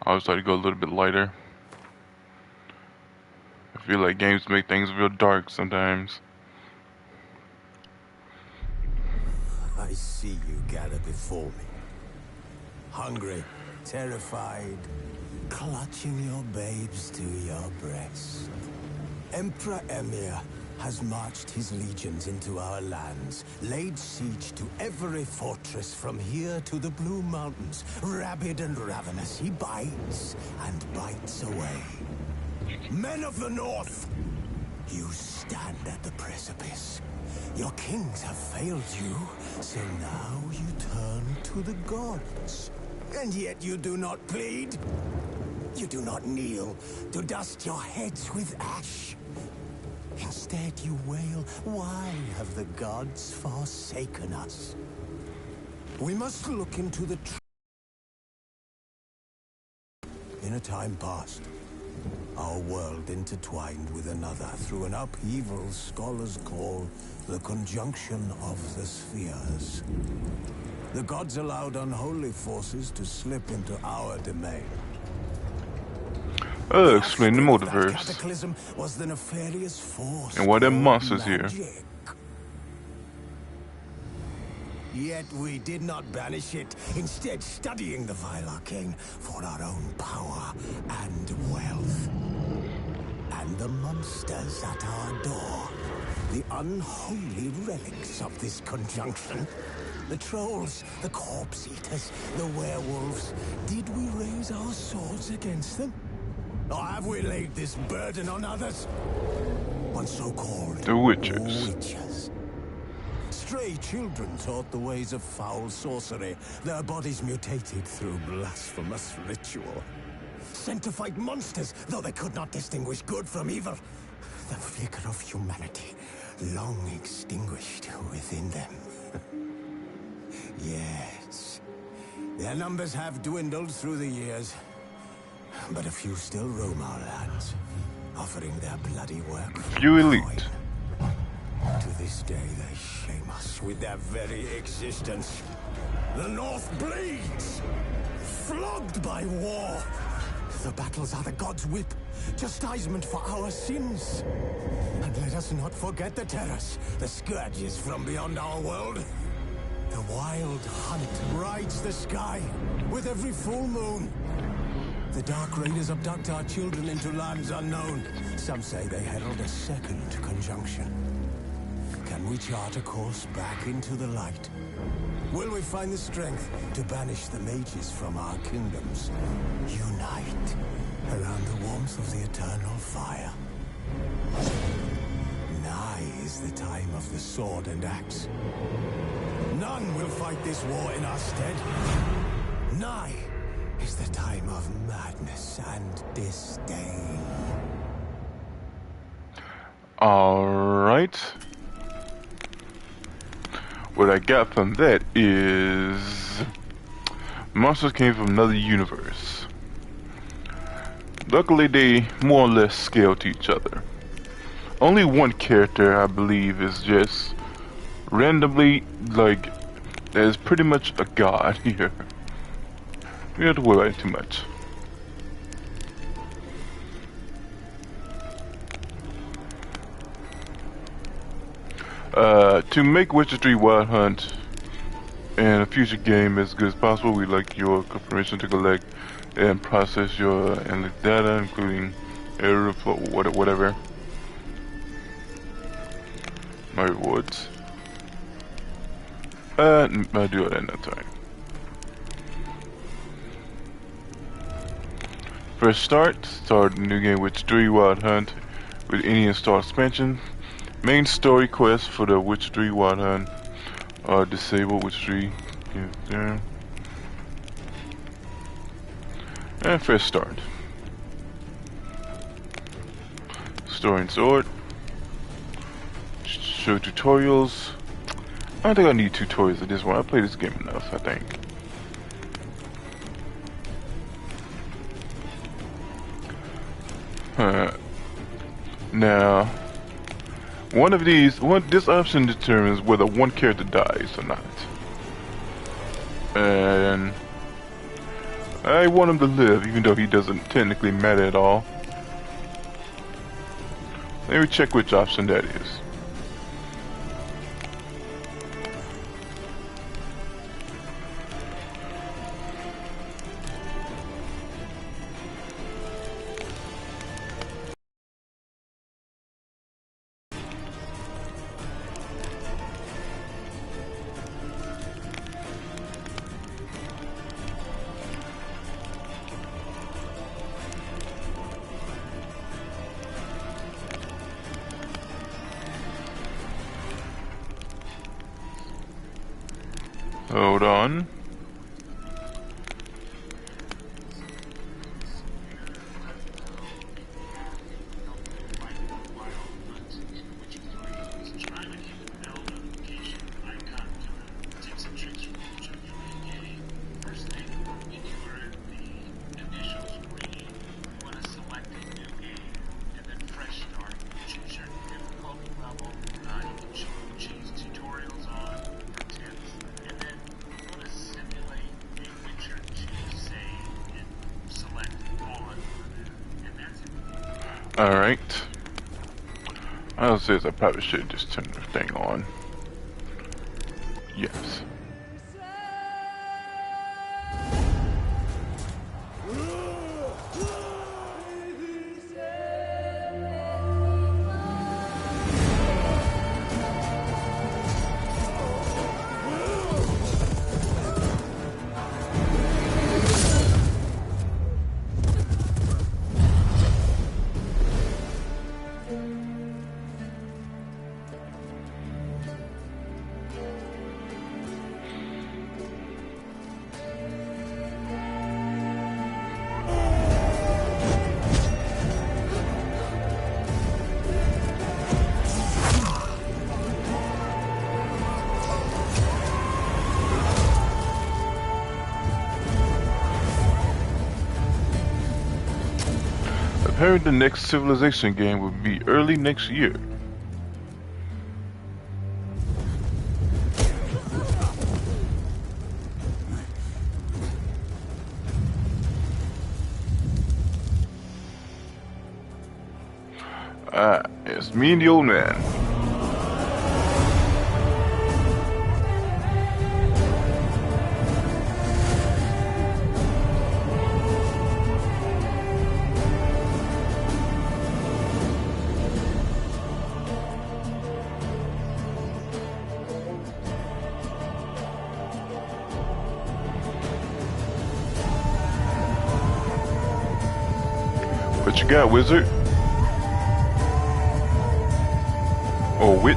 I always try to go a little bit lighter. I feel like games make things real dark sometimes. I see you gather before me. Hungry, terrified, clutching your babes to your breast. Emperor Emir has marched his legions into our lands, laid siege to every fortress from here to the Blue Mountains. Rabid and ravenous, he bites and bites away. Men of the North, you stand at the precipice. Your kings have failed you, so now you turn to the gods. And yet you do not plead. You do not kneel to dust your heads with ash. Instead you wail, why have the gods forsaken us? We must look into the truth. In a time past, our world intertwined with another through an upheaval scholars call the conjunction of the spheres. The gods allowed unholy forces to slip into our domain. Explain the multiverse. Cataclysm was the nefarious force And why there monsters here? Yet we did not banish it, instead studying the vile arcane for our own power and wealth. And the monsters at our door, the unholy relics of this conjunction. The trolls, the corpse eaters, the werewolves. Did we raise our swords against them? Or have we laid this burden on others? On so-called the witches. Stray children taught the ways of foul sorcery, their bodies mutated through blasphemous ritual. Sent to fight monsters, though they could not distinguish good from evil. The flicker of humanity, long extinguished within them. Yes, their numbers have dwindled through the years, but a few still roam our lands, offering their bloody work. Few elite. To this day, they shame us with their very existence. The North bleeds, flogged by war. The battles are the gods' whip, chastisement for our sins. And let us not forget the terrors, the scourges from beyond our world. The wild hunt rides the sky with every full moon. The Dark Raiders abduct our children into lands unknown. Some say they herald a second conjunction. Can we chart a course back into the light? Will we find the strength to banish the mages from our kingdoms? Unite around the warmth of the eternal fire. Nigh is the time of the sword and axe. None will fight this war in our stead. Nigh is the time of madness and disdain. Alright. What I got from that is monsters came from another universe. Luckily they more or less scale to each other. Only one character I believe is just randomly like is pretty much a god here. We don't have to worry about it too much. To make Witcher 3 Wild Hunt in a future game as good as possible, we'd like your permission to collect and process your analytic data, including error flow, whatever. My rewards. I'll do it another time. First start a new game Witcher 3 Wild Hunt with any installed expansion. Main story quest for the Witcher 3 Wild Hunt are disabled Witcher 3. Yeah. And first start. Story and sword. Show tutorials. I don't think I need tutorials at this one. I played this game enough, I think. Now, this option determines whether one character dies or not. And I want him to live, even though he doesn't technically matter at all. Let me check which option that is. Hold on. Alright. I was saying I probably should just turn the thing on. Yes. Apparently the next Civilization game will be early next year. It's me and the old man. What you got, wizard? Or witch?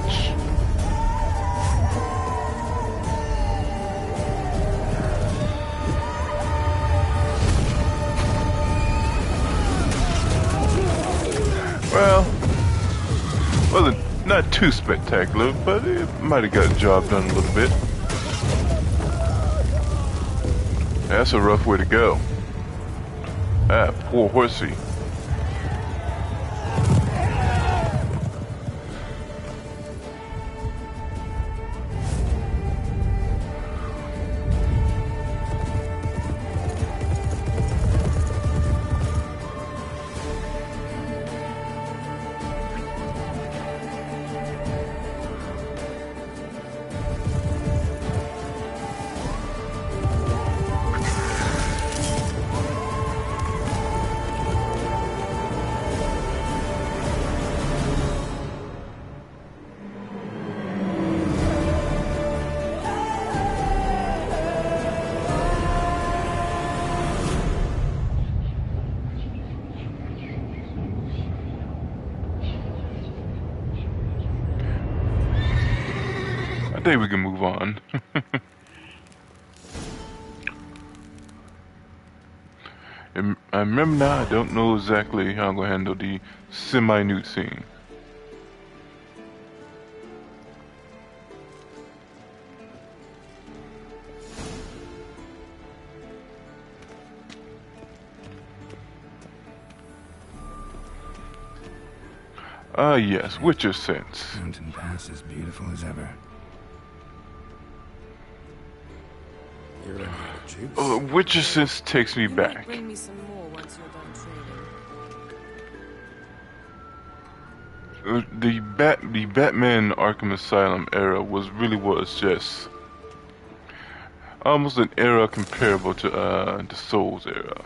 Well, wasn't not too spectacular, but it might have got the job done a little bit. That's a rough way to go. Ah, poor horsey. I think we can move on. I remember now, I don't know exactly how I'm going to handle the semi-nude scene. Ah yes, Witcher sense. Mountain Pass as beautiful as ever. You're juice. Which sense takes me You might back. bring me some more once you're done trading. The Batman Arkham Asylum era was just almost an era comparable to the Souls era.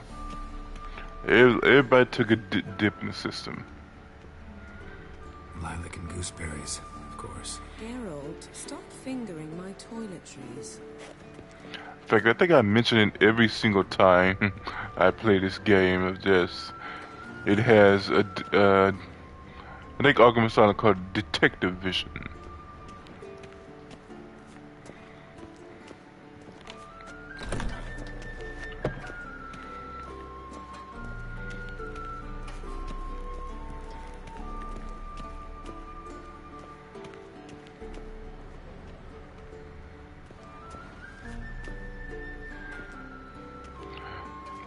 Everybody took a dip in the system. Lilac and gooseberries, of course. Geralt, stop fingering my toiletries. In fact, I think I mentioned it every single time I play this game. It has I think Arkham Asylum called Detective Vision.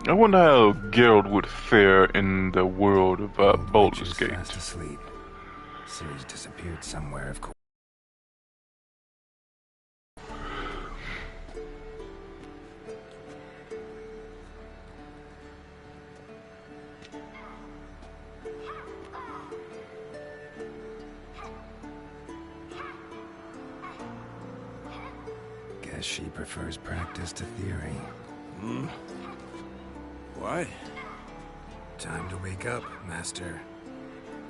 I wonder how Geralt would fare in the world of Baldur's Gate. Fast asleep. Ciri's disappeared somewhere, of course. Guess she prefers practice to theory. What? Time to wake up, Master.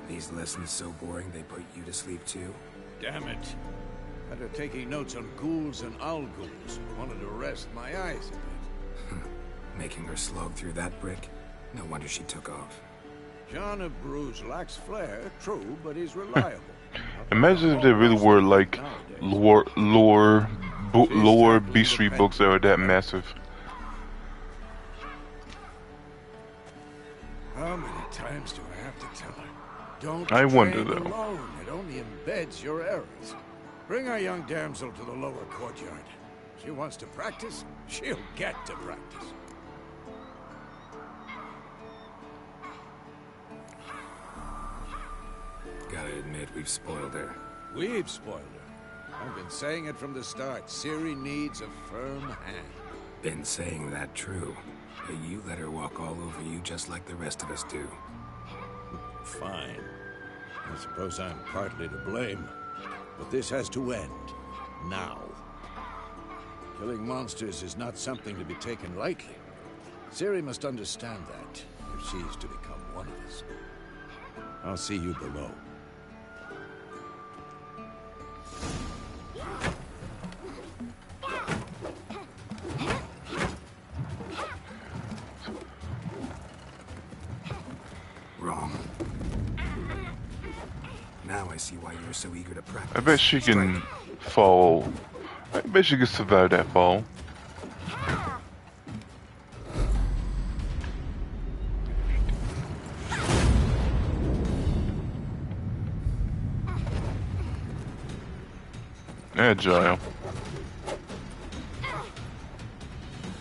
These lessons so boring they put you to sleep too? Damn it. Had her taking notes on ghouls and owl ghouls. Wanted to rest my eyes a bit. Making her slog through that brick? No wonder she took off. John of Bruges lacks flair, true, but he's reliable. Imagine if there really were like lore beastry books that were that massive. How many times do I have to tell her? Don't I wonder, train though. alone. It only embeds your errors. Bring our young damsel to the lower courtyard. She wants to practice, she'll get to practice. Gotta admit, we've spoiled her. We've spoiled her. I've been saying it from the start. Ciri needs a firm hand. Been saying that true. But you let her walk all over you just like the rest of us do. Fine. I suppose I'm partly to blame. But this has to end. Now. Killing monsters is not something to be taken lightly. Ciri must understand that, if she's to become one of us. I'll see you below. Wrong. Now I see why you were so eager to practice. I bet she can fall. I bet she can survive that fall. Agile.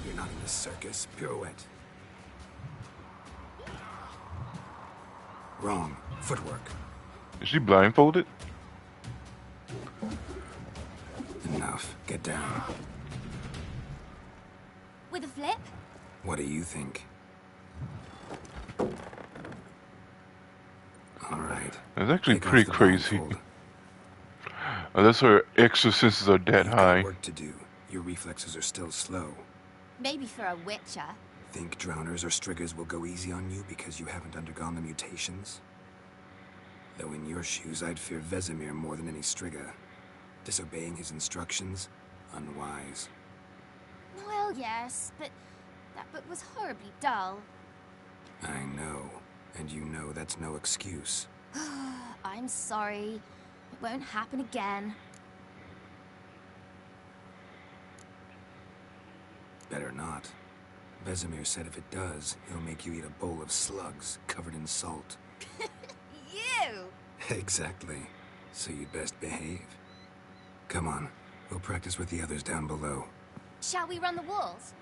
You're not in the circus. Pirouette. Wrong. Footwork. Is she blindfolded? Enough. Get down. With a flip? What do you think? All right. That's actually Take off pretty the crazy. blindfold. Unless her extra senses are that You've got high. work to do. Your reflexes are still slow. Maybe for a witcher. Think drowners or striggers will go easy on you because you haven't undergone the mutations? Though in your shoes, I'd fear Vesemir more than any strigger. Disobeying his instructions? Unwise. Well, yes, but that book was horribly dull. I know. And you know that's no excuse. I'm sorry. It won't happen again. Better not. Vesemir said if it does, he'll make you eat a bowl of slugs covered in salt. You! Exactly. So you'd best behave. Come on. We'll practice with the others down below. Shall we run the walls?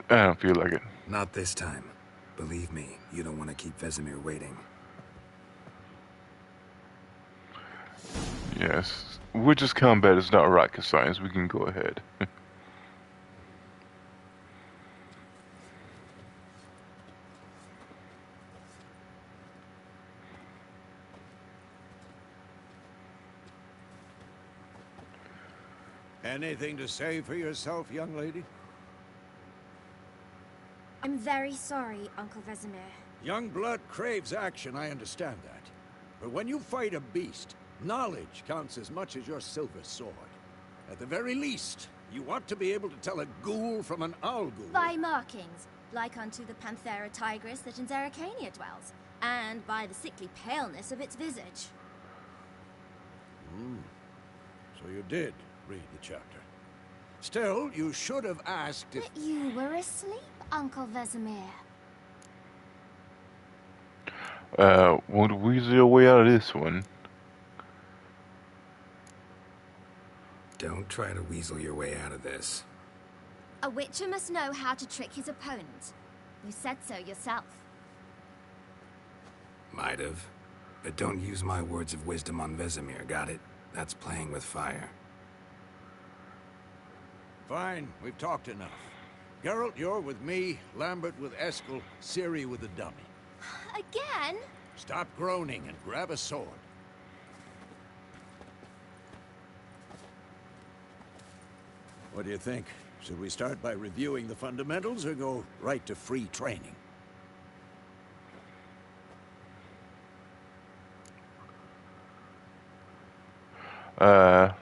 I don't feel like it. Not this time. Believe me, you don't want to keep Vesemir waiting. Yes, witches combat is not rocket science. We can go ahead. Anything to say for yourself, young lady? I'm very sorry, Uncle Vesemir. Young blood craves action, I understand that. But when you fight a beast, knowledge counts as much as your silver sword. At the very least, you ought to be able to tell a ghoul from an owl ghoul. By markings, like unto the Panthera tigris that in Zerrikania dwells, and by the sickly paleness of its visage. So you did read the chapter. Still, you should have asked if... But you were asleep, Uncle Vesemir. Won't weasel your way out of this one. Don't try to weasel your way out of this. A witcher must know how to trick his opponent. You said so yourself. Might have. But don't use my words of wisdom on Vesemir, got it? That's playing with fire. Fine, we've talked enough. Geralt, you're with me, Lambert with Eskel, Ciri with the dummy. Again? Stop groaning and grab a sword. What do you think? Should we start by reviewing the fundamentals or go right to free training?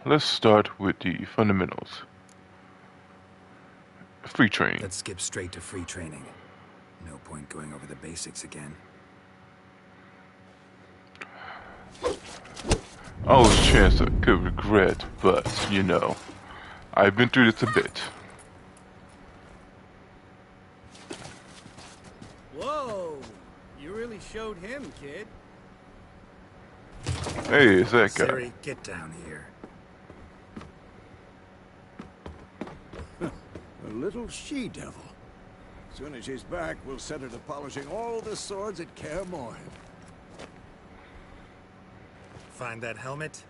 Let's start with the fundamentals. Free training. Let's skip straight to free training. No point going over the basics again. Always a chance I could regret, but, you know, I've been through this a bit. Whoa! You really showed him, kid. Hey, it's that guy. Ciri, get down here. A little she-devil. Soon as she's back, we'll set her to polishing all the swords at Kaer Morhen. Find that helmet?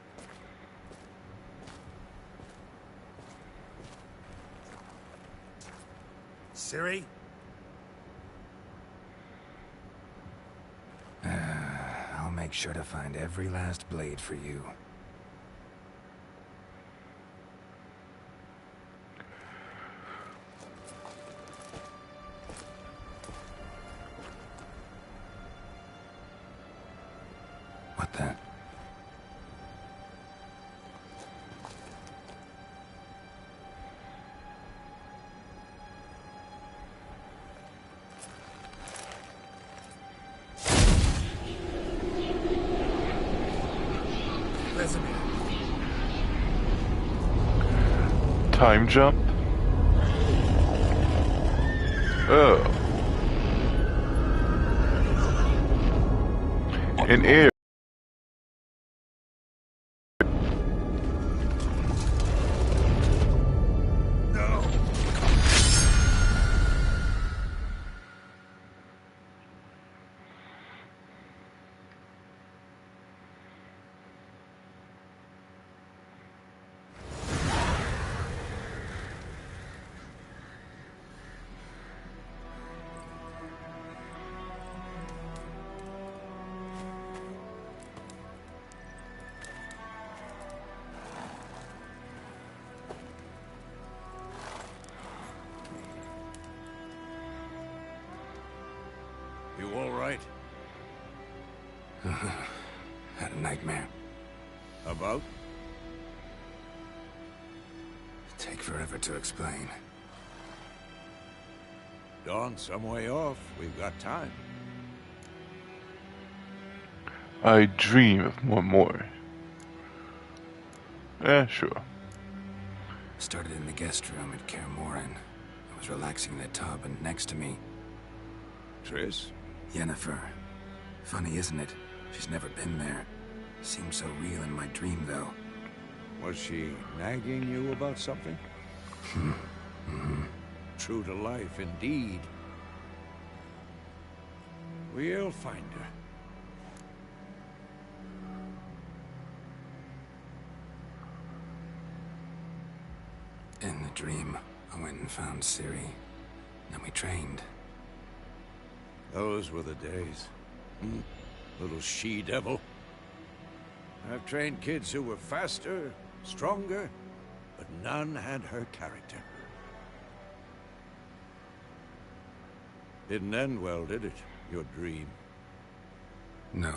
Ciri? I'll make sure to find every last blade for you. What the? Time jump? Oh. In air. You all right? Had a nightmare. About? Take forever to explain. Dawn's some way off. We've got time. I dream of more. Sure. Started in the guest room at Kaer Morhen. I was relaxing in the tub, and next to me, Triss? Yennefer. Funny, isn't it? She's never been there. Seemed so real in my dream, though. Was she nagging you about something? True to life, indeed. We'll find her. In the dream, I went and found Ciri. Then we trained. Those were the days. Little she-devil. I've trained kids who were faster, stronger, but none had her character. Didn't end well, did it? Your dream? No.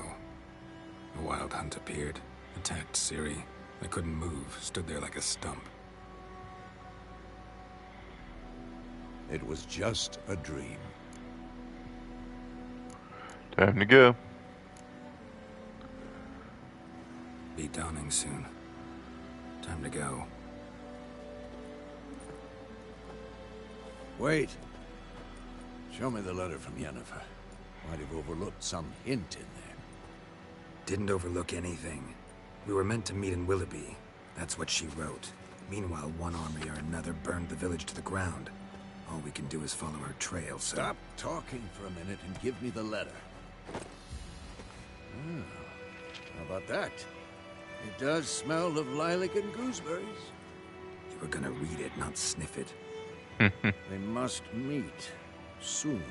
A wild hunt appeared, attacked Ciri. I couldn't move, stood there like a stump. It was just a dream. Time to go. Be dawning soon. Time to go. Wait. Show me the letter from Yennefer. Might have overlooked some hint in there. Didn't overlook anything. We were meant to meet in Willoughby. That's what she wrote. Meanwhile, one army or another burned the village to the ground. All we can do is follow her trail, so... Stop talking for a minute and give me the letter. How about that? It does smell of lilac and gooseberries. You were gonna read it, not sniff it. They must meet. Soon.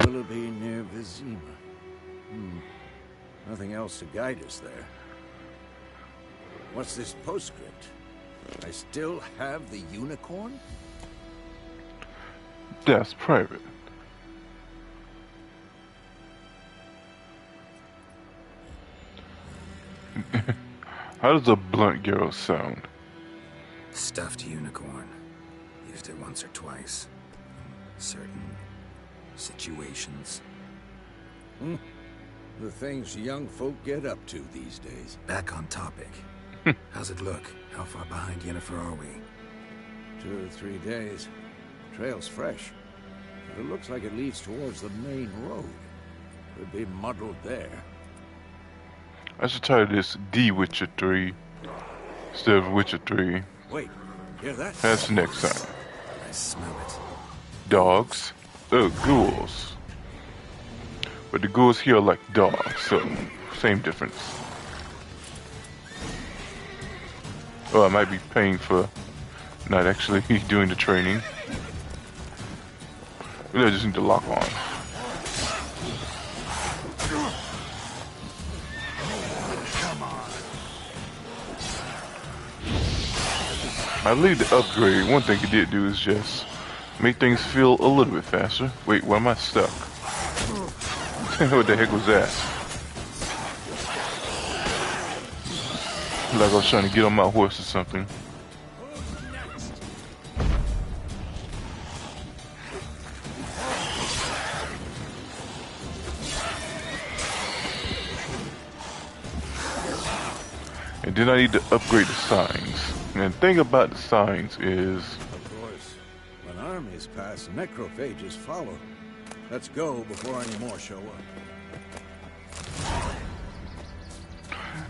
Willoughby near Vizima. Nothing else to guide us there. What's this postscript? I still have the unicorn? That's private. How does a blunt arrow sound? Stuffed unicorn. Used it once or twice. Certain situations. The things young folk get up to these days. Back on topic. How's it look? How far behind Yennefer are we? 2 or 3 days. Trail's fresh. But it looks like it leads towards the main road. Could be muddled there. I should title this The Witcher 3 instead of Witcher 3. Wait, hear that? That's the next time. I smell it. Dogs. Ghouls. But the ghouls here are like dogs, so same difference. Oh, I might be paying for not actually doing the training. Really, I just need to lock on. I believe the upgrade, one thing it did do is just make things feel a little bit faster. Wait, why am I stuck? What the heck was that? Like I was trying to get on my horse or something. And then I need to upgrade the signs. And the thing about the signs is... Of course, when armies pass, necrophages follow. Let's go before any more show up.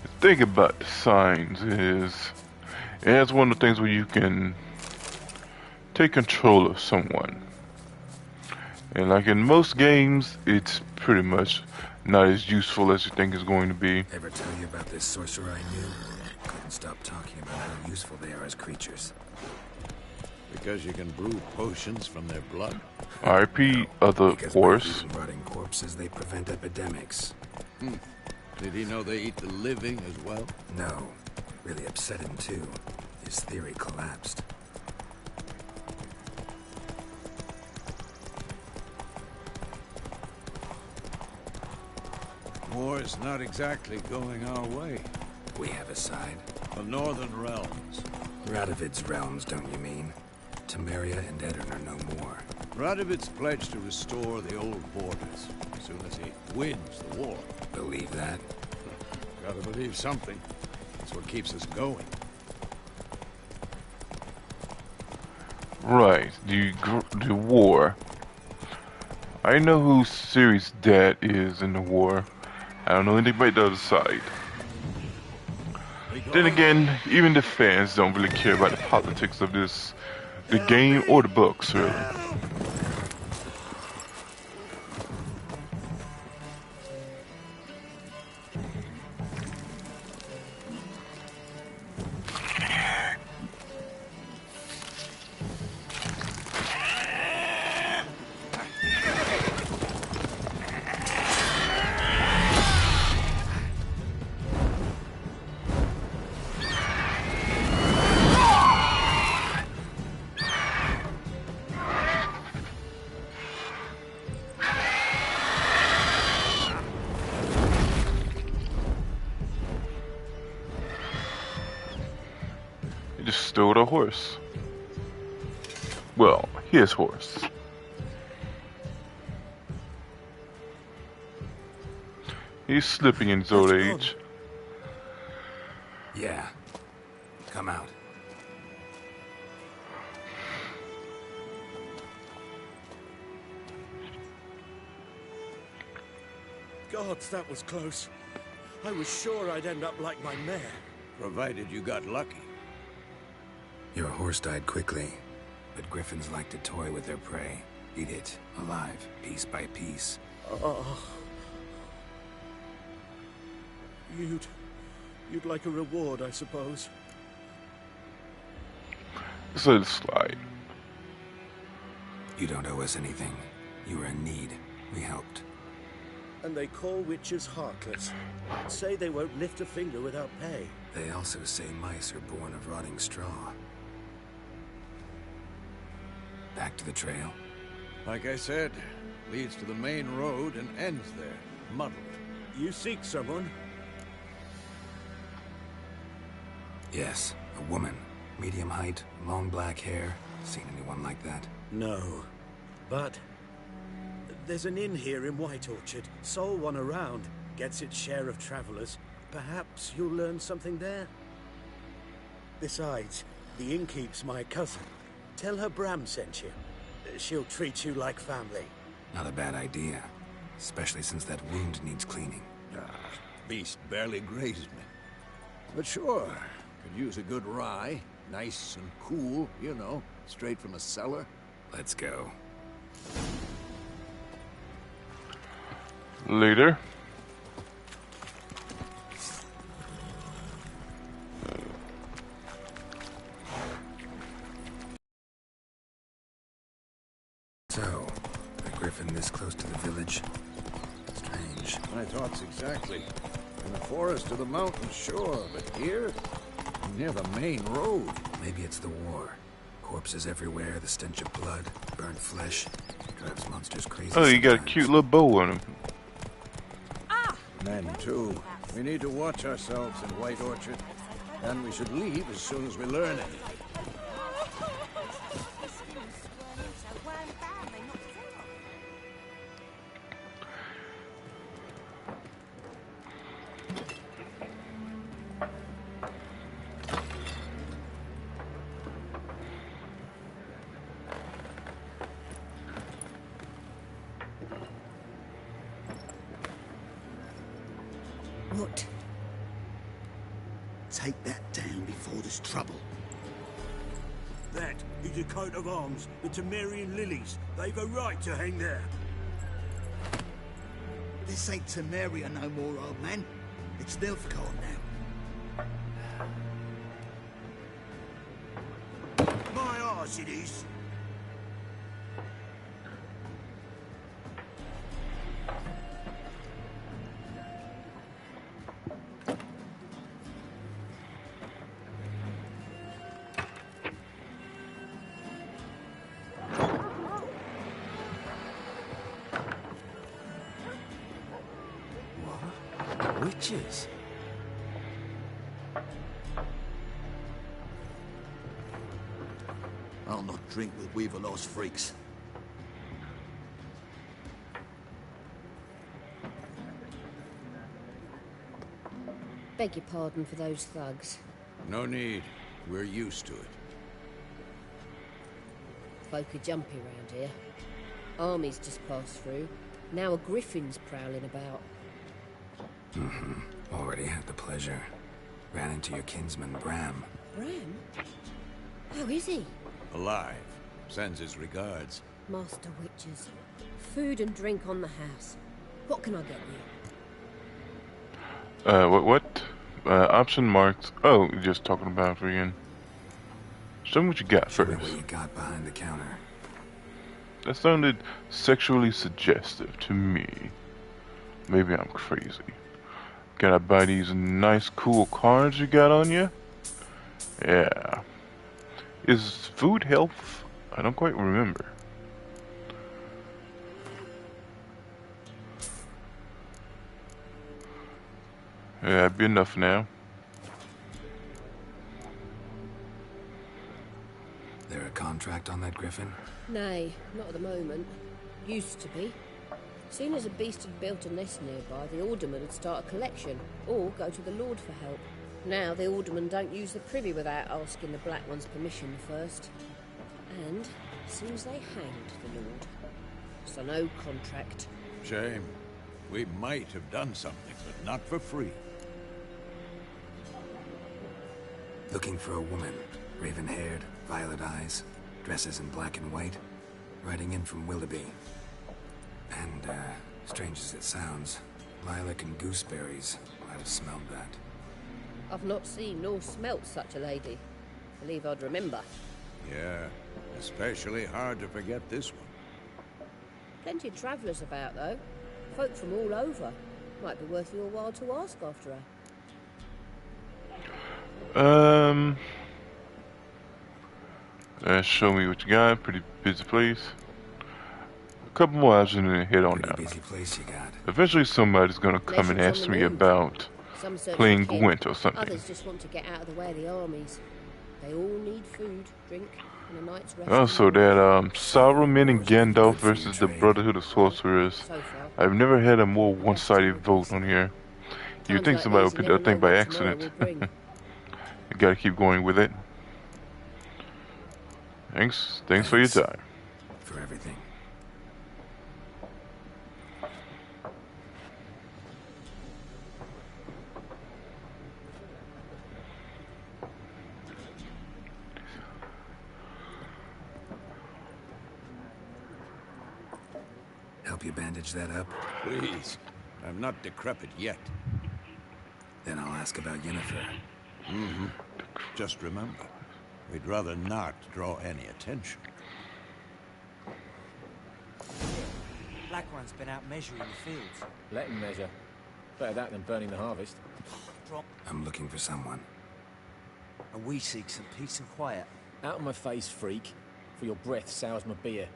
The thing about the signs is... It's one of the things where you can take control of someone. And like in most games, it's pretty much not as useful as you think it's going to be. Ever tell you about this sorcerer I knew? Couldn't stop talking about how useful they are as creatures. Because you can brew potions from their blood. RP other Because horse. by using rotting corpses, they prevent epidemics. Did he know they eat the living as well? No. Really upset him too. His theory collapsed. War's not exactly going our way. We have a side. The Northern Realms. Radovid's realms, don't you mean? Temeria and Edirn are no more. Radovid's pledged to restore the old borders as soon as he wins the war. Believe that? Gotta believe something. That's what keeps us going. Right, the war. I know who Ciri's dad is in the war. I don't know anything about the other side. Then again, even the fans don't really care about the politics of the game or the books, really. He just stole a horse. Well, his horse. He's slipping in his old age. Yeah. Come out. Gods, that was close. I was sure I'd end up like my mare. Provided you got lucky. Your horse died quickly, but griffins like to toy with their prey. Eat it, alive, piece by piece. Oh. You'd like a reward, I suppose. Let's let it slide. You don't owe us anything. You were in need. We helped. And they call witches heartless. Say they won't lift a finger without pay. They also say mice are born of rotting straw. Back to the trail? Like I said, leads to the main road and ends there, muddled. You seek someone? Yes, a woman. Medium height, long black hair. Seen anyone like that? No. But there's an inn here in White Orchard. Sole one around. Gets its share of travelers. Perhaps you'll learn something there. Besides, the innkeep's my cousin. Tell her Bram sent you. She'll treat you like family. Not a bad idea. Especially since that wound needs cleaning. Beast barely grazed me. But sure, could use a good rye. Nice and cool, you know, straight from a cellar. Let's go. Later. So, a griffin this close to the village? Strange. My thoughts exactly. In the forest or the mountains, sure, but here? Near the main road. Maybe it's the war. Corpses everywhere, the stench of blood, burnt flesh. Drives monsters crazy. Oh, you got a sometimes. cute little bow on him. Men, too. We need to watch ourselves in White Orchard. And we should leave as soon as we learn anything. What? Take that down before there's trouble. That is a coat of arms, the Temerian lilies. They've a right to hang there. This ain't Temeria no more, old man. It's Nilfgaard now. My arse it is. Witches? I'll not drink with Weaverlaw's freaks. Beg your pardon for those thugs. No need. We're used to it. Folk are jumpy round here. Armies just passed through. Now a griffin's prowling about. Already had the pleasure. Ran into your kinsman, Bram. Bram? How is he? Alive. Sends his regards. Master Witches. Food and drink on the house. What can I get you? What? Option marked. Oh, you're just talking about again. Show me what you got Show me first. what you got behind the counter. That sounded sexually suggestive to me. Maybe I'm crazy. Can I buy these nice cool cards you got on you? Yeah. Is food health? I don't quite remember. Yeah, be enough now. There a contract on that griffin? Nay, not at the moment. Used to be. Soon as a beast had built a nest nearby, the alderman would start a collection, or go to the Lord for help. Now the aldermen don't use the privy without asking the Black One's permission first. And seems they hanged the Lord. So no contract. Shame. We might have done something, but not for free. Looking for a woman. Raven-haired, violet eyes, dresses in black and white. Riding in from Willoughby. And, strange as it sounds, lilac and gooseberries. Might have smelled that. I've not seen nor smelt such a lady. Believe I'd remember. Yeah, especially hard to forget this one. Plenty of travellers about, though. Folk from all over. Might be worth your while to ask after her. Show me what you got. Pretty busy place. A couple more hours and then head on Pretty down. busy place you got. Eventually somebody's gonna come and Legends ask on the me move. about Some search playing for kin, Gwent or something. Others just want to get out of the way of the armies. They all need food, drink, and a night's rest. Also, that Saruman and Gandalf versus the Brotherhood of Sorcerers. So far. I've never had a more one-sided vote on here. You'd Times think like somebody these, would pick you that never thing know by what tomorrow accident. will bring. You gotta keep going with it. Thanks for your time. For everything. Help you bandage that up? Please. I'm not decrepit yet. Then I'll ask about Yennefer. Mm-hmm. Just remember, we'd rather not draw any attention. Black One's been out measuring the fields. Let him measure. Better that than burning the harvest. Drop. I'm looking for someone. And we seek some peace and quiet. Out of my face, freak. For your breath sours my beer.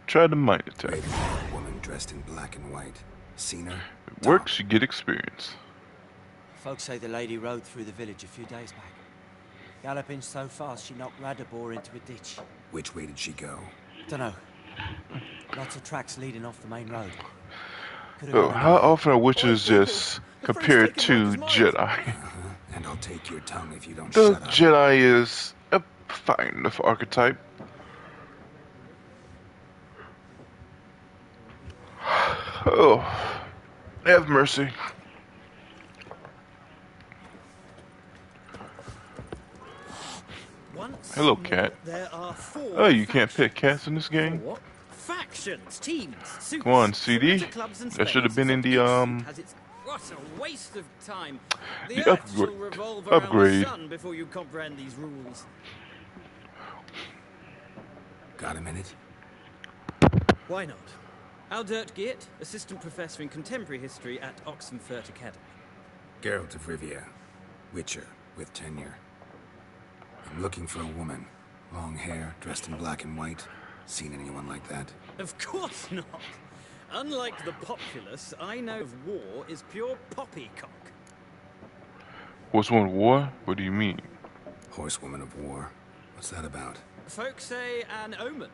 Try the mind attack. Raven-haired woman dressed in black and white. Seen her? If it works, you get experience. Folks say the lady rode through the village a few days back. Galloping so fast she knocked Radabor into a ditch. Which way did she go? Dunno. Lots of tracks leading off the main road. Oh, how often are witches just compared to Jedi? And I'll take your tongue if you don't The shut up. Jedi is a fine enough archetype. Oh, have mercy. Hello, cat. There are 4 Oh, you can't pick cats in this game? What? Factions, teams, suits, Come on, CD. clubs and That should have been in the What a waste of time. The, The earth shall upgrade- revolve around upgrade. the sun before you comprehend these rules. Got a minute? Why not? Aldert Geert, Assistant Professor in Contemporary History at Oxenfurt Academy. Geralt of Rivia. Witcher, with tenure. I'm looking for a woman. Long hair, dressed in black and white. Seen anyone like that? Of course not. Unlike the populace, I know of war is pure poppycock. What's one war? What do you mean? Horsewoman of war. What's that about? Folks say an omen.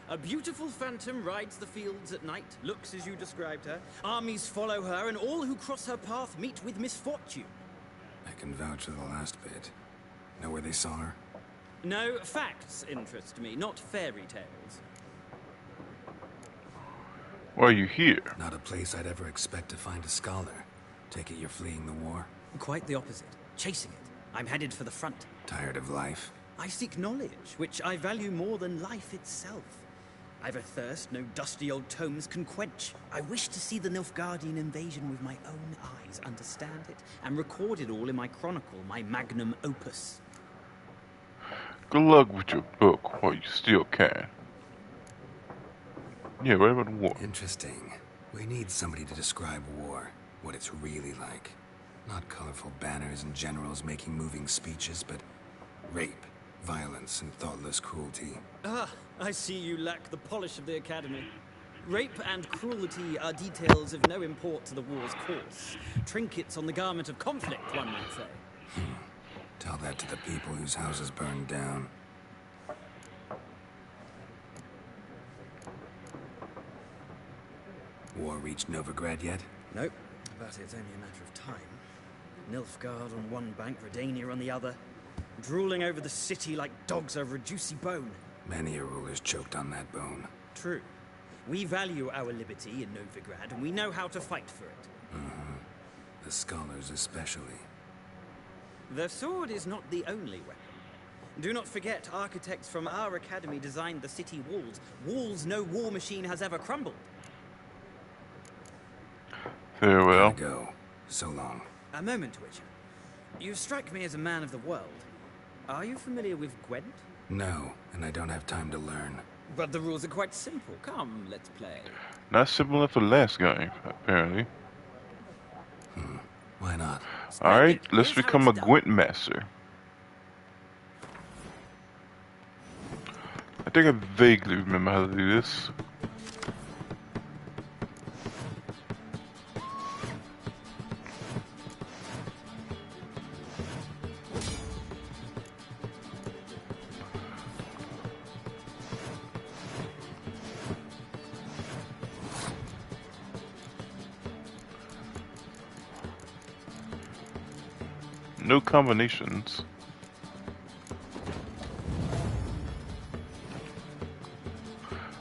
A beautiful phantom rides the fields at night, looks as you described her. Armies follow her, and all who cross her path meet with misfortune. I can vouch for the last bit. Know where they saw her? No, facts interest me, not fairy tales. Why are you here? Not a place I'd ever expect to find a scholar. Take it you're fleeing the war? Quite the opposite. Chasing it. I'm headed for the front. Tired of life? I seek knowledge, which I value more than life itself. I've a thirst no dusty old tomes can quench. I wish to see the Nilfgaardian invasion with my own eyes, understand it, and record it all in my chronicle, my magnum opus. Good luck with your book while you still can. Yeah, right about the war. Interesting. We need somebody to describe war, what it's really like. Not colorful banners and generals making moving speeches, but rape, violence, and thoughtless cruelty. Ah, I see you lack the polish of the Academy. Rape and cruelty are details of no import to the war's course. Trinkets on the garment of conflict, one might say. Tell that to the people whose houses burned down. War reached Novigrad yet? Nope, but it's only a matter of time. Nilfgaard on one bank, Redania on the other, drooling over the city like dogs over a juicy bone. Many a ruler's choked on that bone. True. We value our liberty in Novigrad, and we know how to fight for it. The scholars especially. The sword is not the only weapon. Do not forget, architects from our academy designed the city walls. Walls no war machine has ever crumbled. Farewell. Gotta go. So long. A moment, Witcher. You strike me as a man of the world. Are you familiar with Gwent? No, and I don't have time to learn. But the rules are quite simple. Come, let's play. Not similar to the last game, apparently. Why not? Alright, let's become a Gwent master. I think I vaguely remember how to do this. No combinations.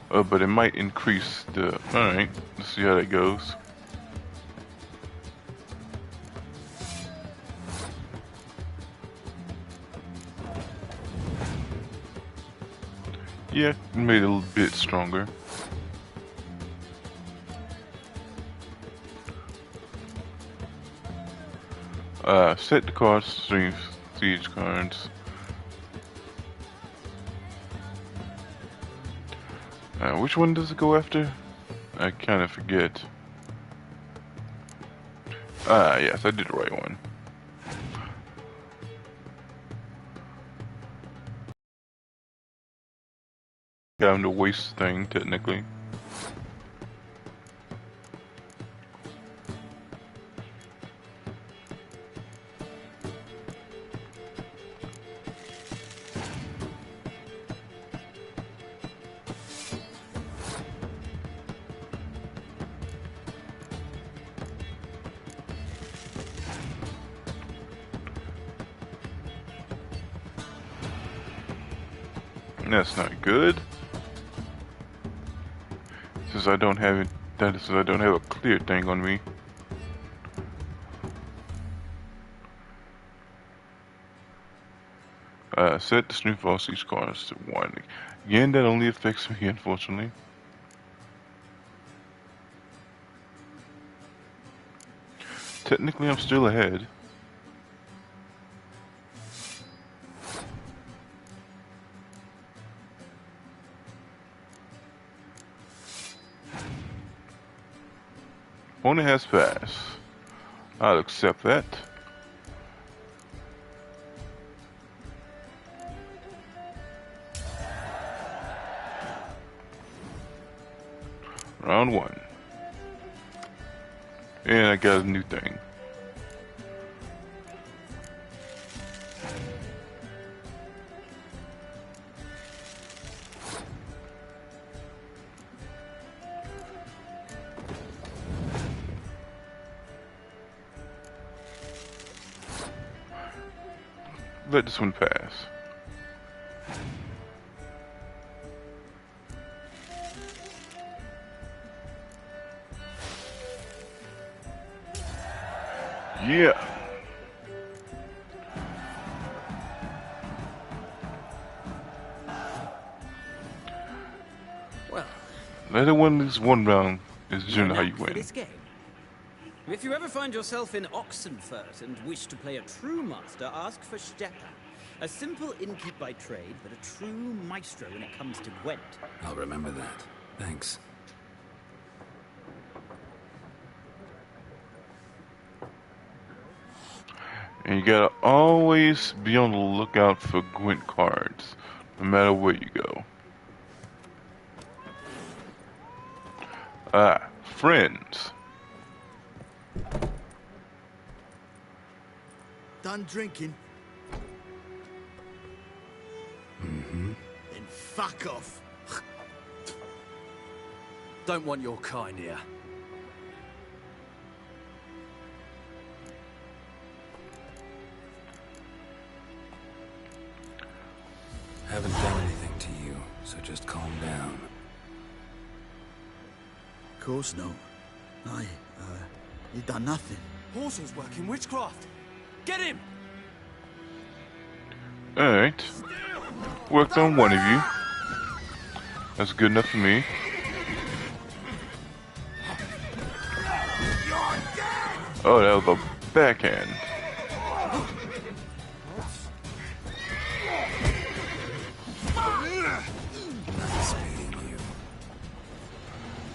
But it might increase the... Alright, let's see how that goes. Yeah, made it a little bit stronger. Set the cards, siege cards. Which one does it go after? I kind of forget. Yes, I did the right one. Got him to waste thing, technically. That's not good. Since I don't have it, that is, since I don't have a clear thing on me. Set the snowfall siege cards to 1. Again, that only affects me, unfortunately. Technically, I'm still ahead. Opponent has passed. I'll accept that. Round 1. And I got a new thing. Let this one pass. Yeah. Well, let it win this one round is generally how you win. This game. If you ever find yourself in Oxenfurt and wish to play a true master, ask for Stepan. A simple innkeep by trade, but a true maestro when it comes to Gwent. I'll remember that. Thanks. And you gotta always be on the lookout for Gwent cards, no matter where you go. Ah, friends. Done drinking? Mm-hmm. Then fuck off. Don't want your kind here. Haven't done anything to you, so just calm down. Of course not. You done nothing. Horsel's working witchcraft. Get him! Alright. Worked on one of you. That's good enough for me. Oh, that was a backhand.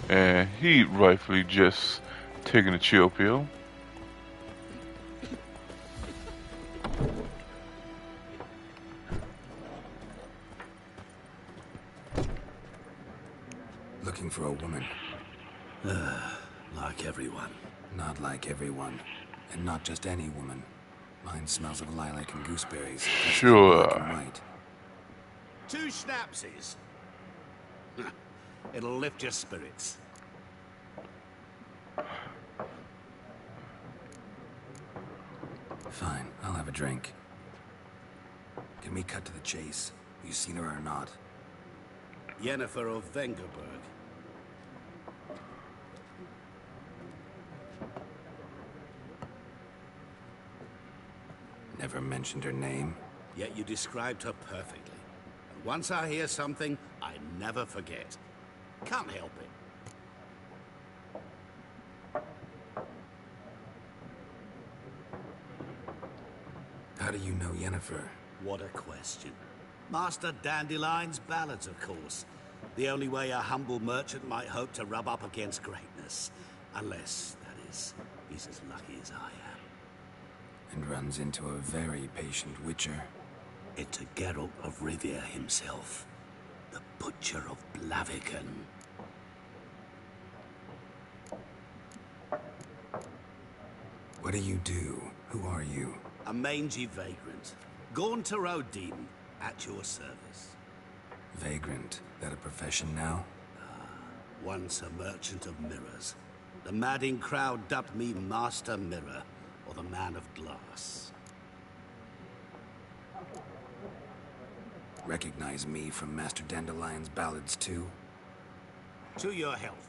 And he rightfully just taking a chill pill. Looking for a woman. Like everyone. Not like everyone. And not just any woman. Mine smells of lilac and gooseberries. Sure. Black and white. 2 schnapsies. It'll lift your spirits. Fine, I'll have a drink. Can we cut to the chase? You seen her or not? Yennefer of Vengerberg. Never mentioned her name. Yet you described her perfectly. And once I hear something, I never forget. Can't help it. How do you know Yennefer? What a question. Master Dandelion's ballads, of course. The only way a humble merchant might hope to rub up against greatness. Unless, that is, he's as lucky as I am. And runs into a very patient witcher. It's a Geralt of Rivia himself. The Butcher of Blaviken. What do you do? Who are you? A mangy vagrant. Gone to Odin, at your service. Vagrant. That a profession now? Once a merchant of mirrors. The madding crowd dubbed me Master Mirror, or the Man of Glass. Recognize me from Master Dandelion's ballads too? To your health.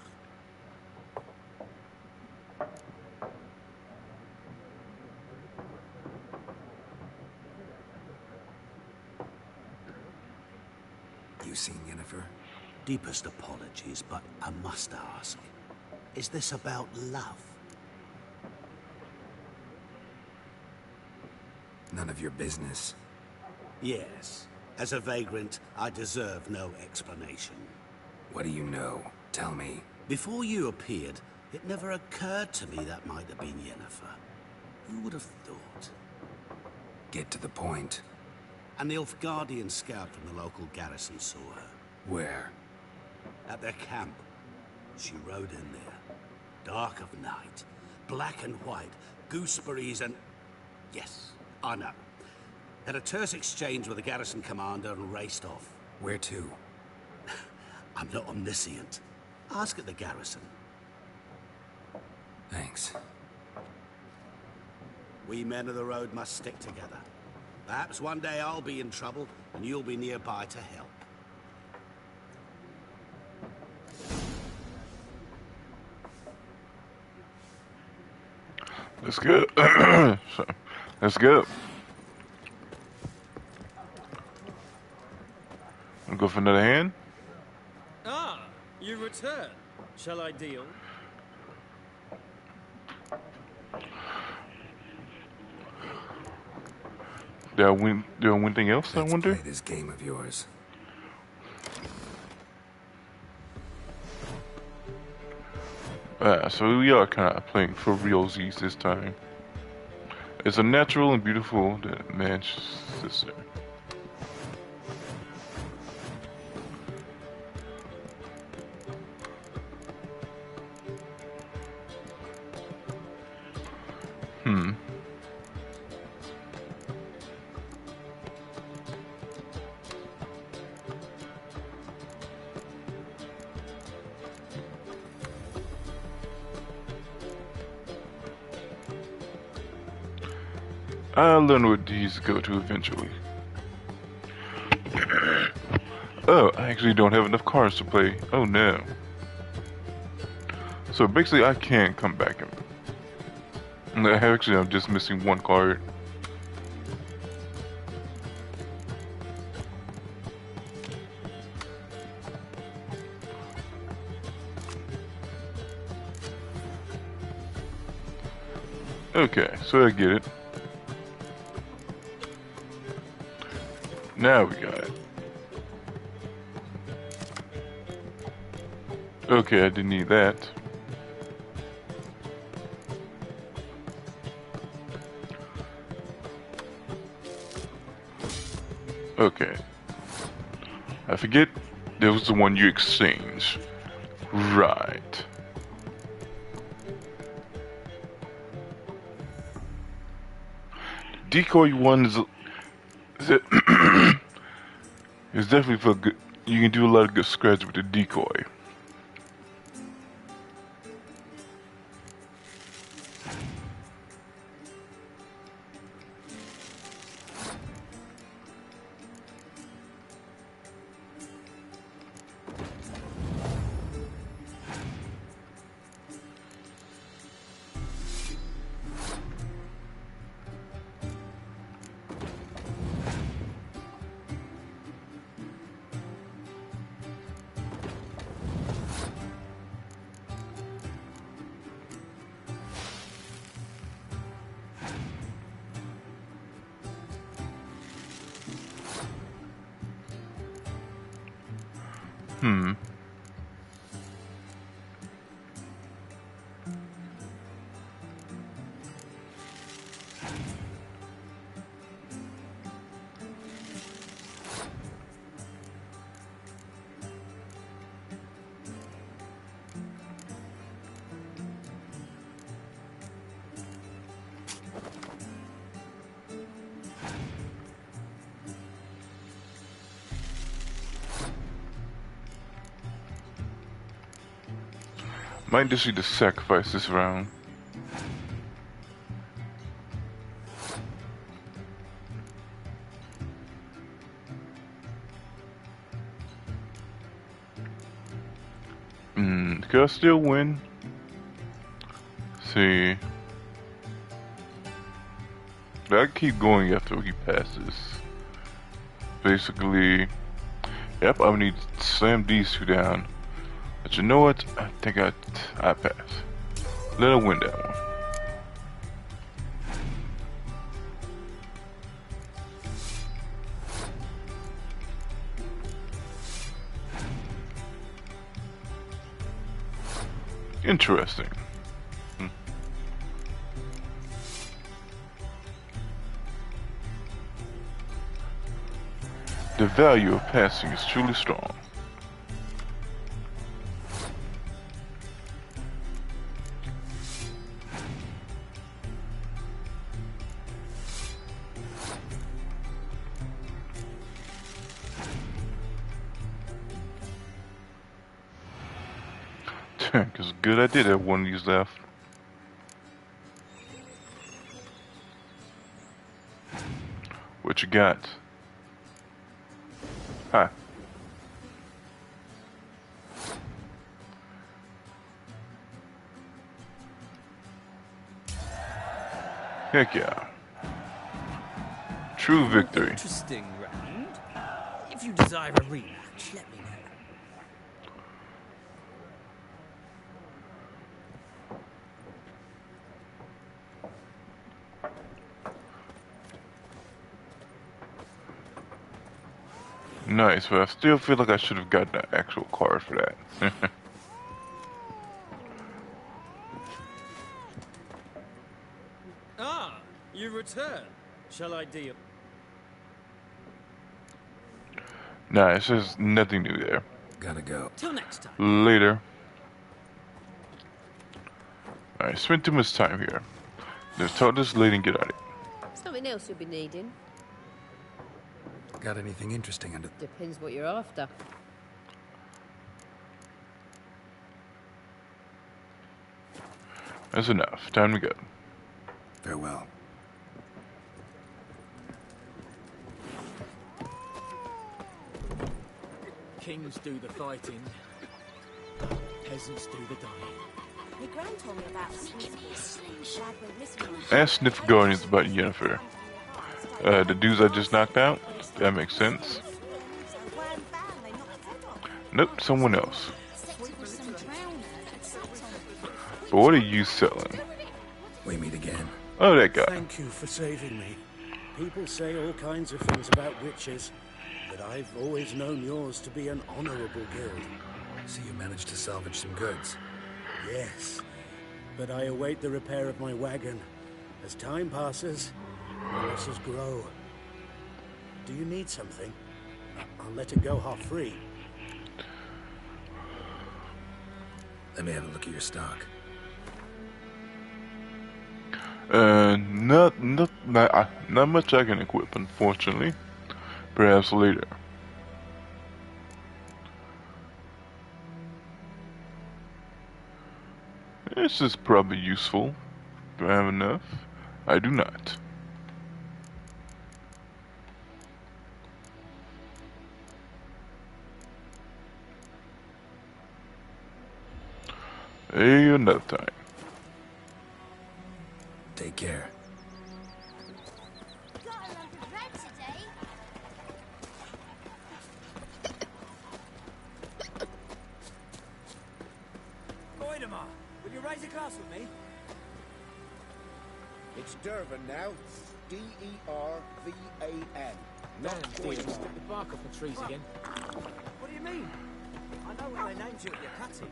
You seen Yennefer? Deepest apologies, but I must ask. Is this about love? None of your business. Yes. As a vagrant, I deserve no explanation. What do you know? Tell me. Before you appeared, it never occurred to me that might have been Yennefer. Who would have thought? Get to the point. An Nilfgaardian scout from the local garrison saw her. Where? At their camp. She rode in there. Dark of night. Black and white. Gooseberries and... Yes, I know. Had a terse exchange with the garrison commander and raced off. Where to? I'm not omniscient. Ask at the garrison. Thanks. We men of the road must stick together. Perhaps one day I'll be in trouble, and you'll be nearby to help. Let's go. Let's go. I'll go for another hand. Ah, you return. Shall I deal? Did I win anything else, I wonder? Play this game of yours. So we are kind of playing for realsies this time. It's a natural and beautiful man's sister. Hmm. I'll learn what these go to eventually. Oh, I actually don't have enough cards to play. Oh no. So basically I can't come back. Actually, I'm just missing one card. Okay, so I get it. Now we got it. Okay, I didn't need that. Okay. I forget there was the one you exchange. Right. Decoy one is it it's definitely for good. You can do a lot of good scratch with the decoy. Hmm. Might just need to sacrifice this round. Could I still win? See. I keep going after he passes. Basically, yep, I would need to slam these two down. But you know what? I think I pass. Let her win that one. Interesting. The value of passing is truly strong. Cause good I did have one of these left. What you got? Hi. Heck yeah. True victory. Interesting round. If you desire a rematch, let me know. Nice, but I still feel like I should have gotten an actual card for that. Ah, you return. Shall I deal? Nice, there's nothing new there. Gotta go. Till next time. Later. I spent too much time here. Just tell this lady and get out of here. Something else you'll be needing. Got anything interesting under... Depends what you're after. That's enough. Time to go. Farewell. Kings do the fighting. Peasants do the dying. My gran told me about Ask Sniff Guardians about Yennefer. The dudes I just knocked out? That makes sense. Nope, someone else. But what are you selling? We meet again. Oh, that guy. Thank you for saving me. People say all kinds of things about witches, but I've always known yours to be an honorable guild. So you managed to salvage some goods? Yes, but I await the repair of my wagon. As time passes, the losses grow. Do you need something? I'll let it go half-free. Let me have a look at your stock. Not much I can equip, unfortunately. Perhaps later. This is probably useful. Do I have enough? I do not. Hey, another time. Take care. Goidemar, will you raise a glass with me? It's Dervan now. D-E-R-V-A-N. Man, dear, the bark off the trees again. What do you mean? I know what they named you at your cutting.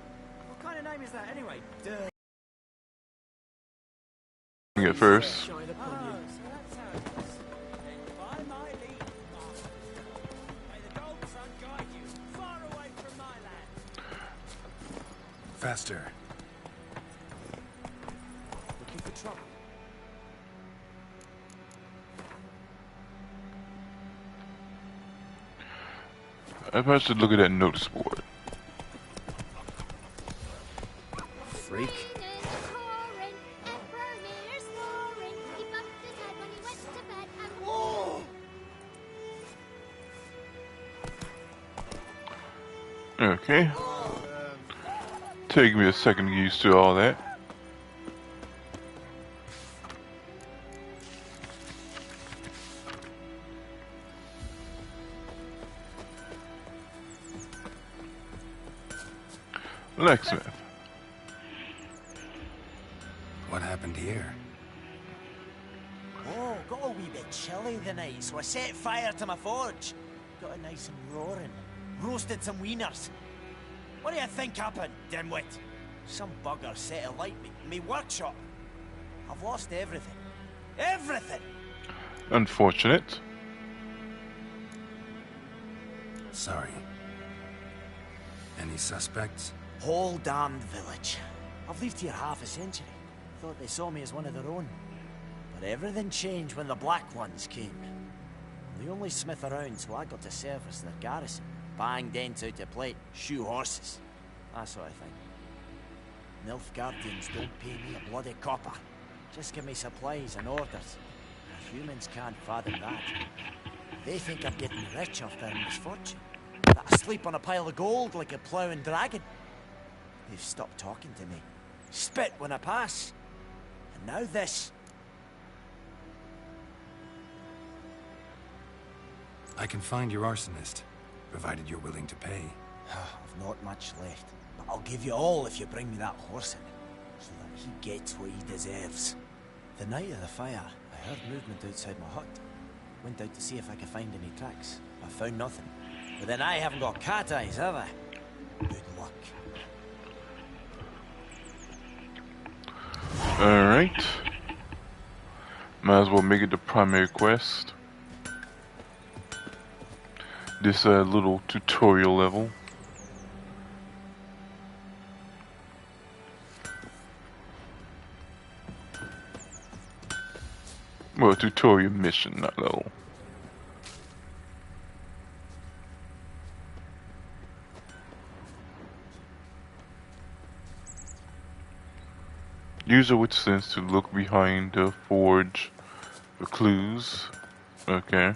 What kind of name is that anyway? At first. Shine upon you. So that's how it is. Then by my leave, master, may the gold sun guide you far away from my land. Faster. Looking for trouble. I probably should look at that notice board. Freak. Okay. Take me a second to get used to all that. Blacksmith. What happened here? Oh, got a wee bit chilly the night, so I set fire to my forge. Got it nice and roaring. Roasted some wieners. What do you think happened, dimwit? Some bugger set alight me workshop. I've lost everything. Everything! Unfortunate. Sorry. Any suspects? Whole damned village. I've lived here half a century. Thought they saw me as one of their own. But everything changed when the Black Ones came. I'm the only smith around, so I got to service their garrison. Bang dents out of plate, shoe horses. That sort of thing. Nilfgaardians don't pay me a bloody copper. Just give me supplies and orders. Humans can't fathom that. They think I'm getting rich off their misfortune. That I sleep on a pile of gold like a ploughing dragon. They've stopped talking to me. Spit when I pass. And now this. I can find your arsonist, provided you're willing to pay. I've not much left, but I'll give you all if you bring me that horse in, so that he gets what he deserves. The night of the fire, I heard movement outside my hut. Went out to see if I could find any tracks. I found nothing. But then I haven't got cat eyes, have I? Good luck. Alright. Might as well make it the primary quest. This little tutorial level. Well, tutorial mission, not level. Use it with sense to look behind the forge for clues. Okay.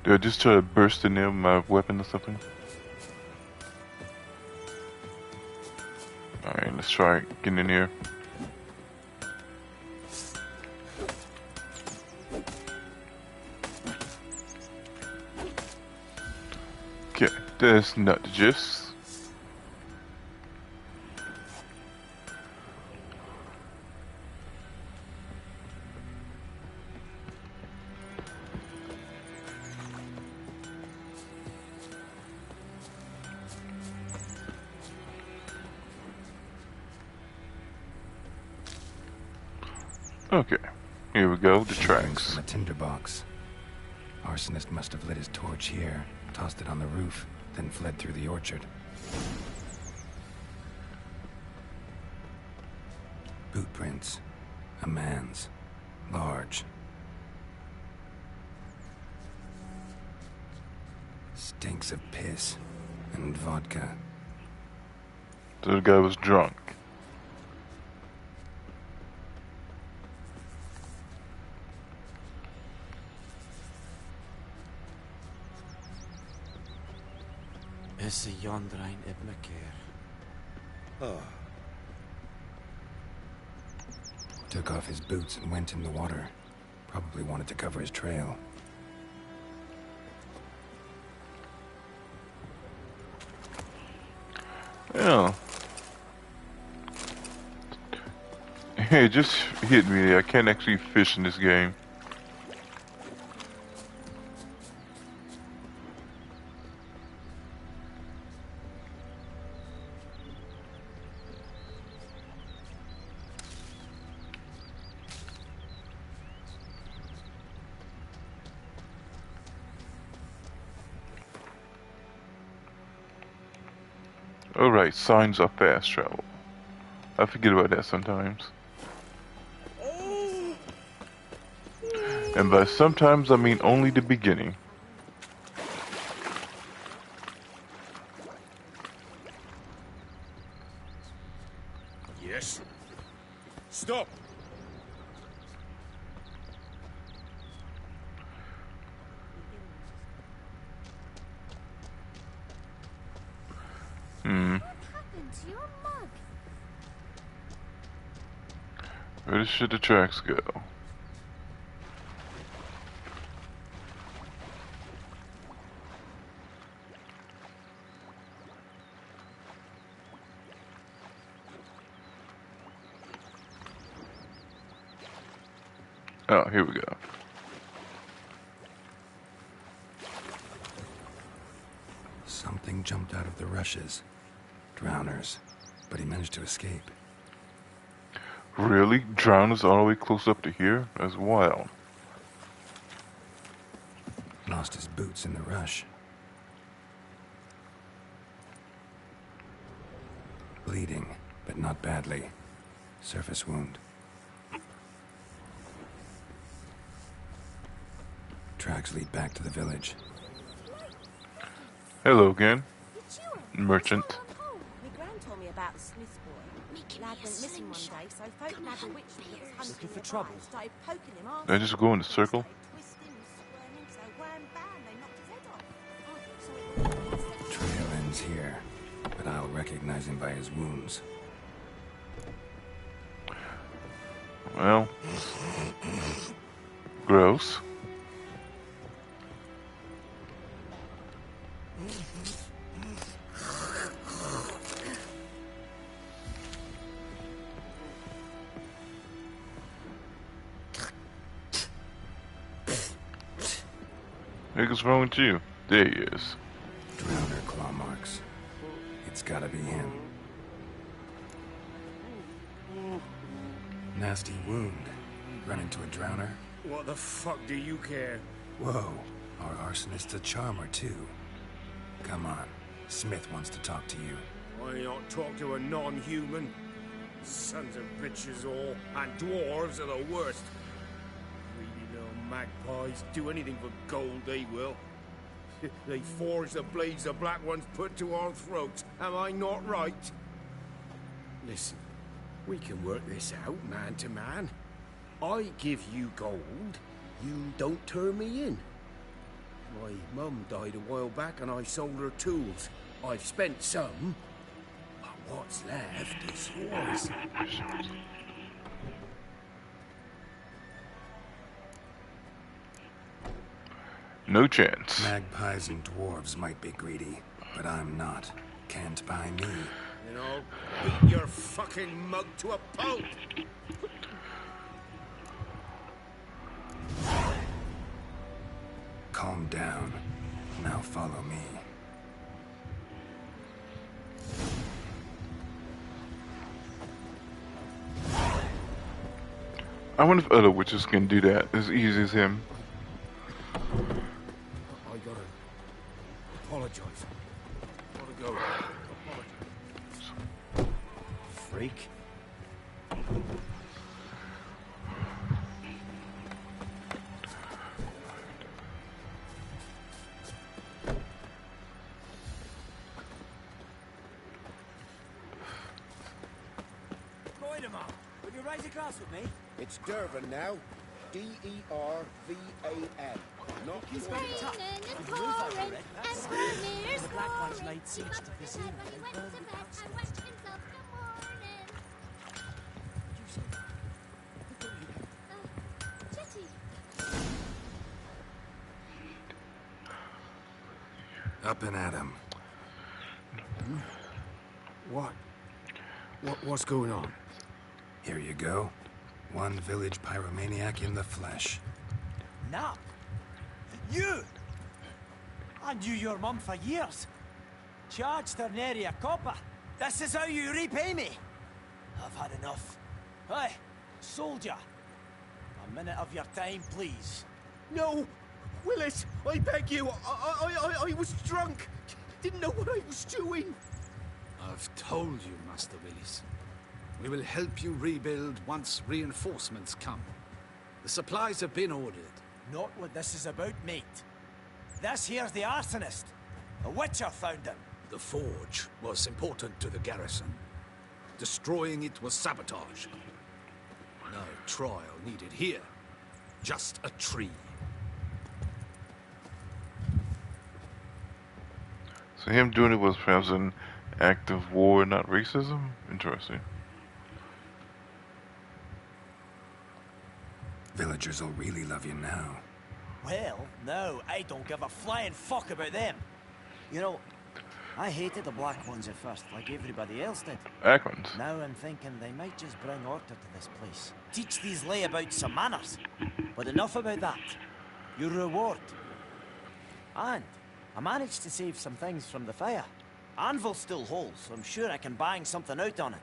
Did I just try to burst in there with my weapon or something? Alright, let's try getting in here. Okay, that's not the gist. Okay, here we go, the tracks. From a tinderbox. Arsonist must have lit his torch here, tossed it on the roof, then fled through the orchard. Boot prints. A man's. Large. Stinks of piss and vodka. So the guy was drunk. Is yonder ein Ibmaker. Oh. Took off his boots and went in the water. Probably wanted to cover his trail. Yeah. Hey, it just hit me. I can't actually fish in this game. Alright, signs of fast travel. I forget about that sometimes. And by sometimes I mean only the beginning. Yes. Stop. Where should the tracks go? Oh, here we go. Something jumped out of the rushes. Drowners. But he managed to escape. Really? Drowners all the way close up to here? That's wild. Lost his boots in the rush. Bleeding, but not badly. Surface wound. Tracks lead back to the village. Hello again. Merchant. My gran told me about the Smith's boy. Lad went missing one day, so folk nabbed a witch that was hunting Looking for nearby trouble? and started poking him off. Did I just go in the circle? Twisting and squirming, so wham bam, they knocked his head off. Trail ends here, but I'll recognize him by his wounds. Well, gross. What's wrong with you? There he is. Drowner claw marks. It's gotta be him. Nasty wound. Run into a drowner? What the fuck do you care? Whoa, our arsonist's a charmer too. Come on, Smith wants to talk to you. Why not talk to a non-human? Sons of bitches all, and dwarves are the worst. Greedy little magpies do anything for gold, they will. They forge the blades the Black Ones put to our throats. Am I not right? Listen, we can work this out man to man. I give you gold, you don't turn me in. My mum died a while back and I sold her tools. I've spent some, but what's left is yours. No chance. Magpies and dwarves might be greedy, but I'm not. Can't buy me. Then I'll beat your fucking mug to a pulp. Calm down. Now follow me. I wonder if other witches can do that as easy as him. I gotta apologize. Gotta go. Apologize. Freak. Would you raise a glass with me? It's Durban now. D-E-R-V-A-N. Not He's Durban. very tough. If you move over it, that's the Black Ones laid siege to this inn and burned the outskirts. Up and at him. What's going on? Here you go. One village pyromaniac in the flesh. Nap? You? I knew your mum for years. Charged her nary a copper. This is how you repay me. I've had enough. Hey, soldier. A minute of your time, please. No! Willis, I beg you. I was drunk. Didn't know what I was doing. I've told you, Master Willis. We will help you rebuild once reinforcements come. The supplies have been ordered. Not what this is about, mate. This here's the arsonist. A witcher found him. The forge was important to the garrison. Destroying it was sabotage. No trial needed here. Just a tree. So him doing it was perhaps an act of war, not racism? Interesting. Villagers will really love you now. Well, no, I don't give a flying fuck about them. You know, I hated the Black Ones at first, like everybody else did. Black Ones? Now I'm thinking they might just bring order to this place. Teach these layabouts some manners. But enough about that. Your reward. And I managed to save some things from the fire. Anvil's still whole, so I'm sure I can bang something out on it.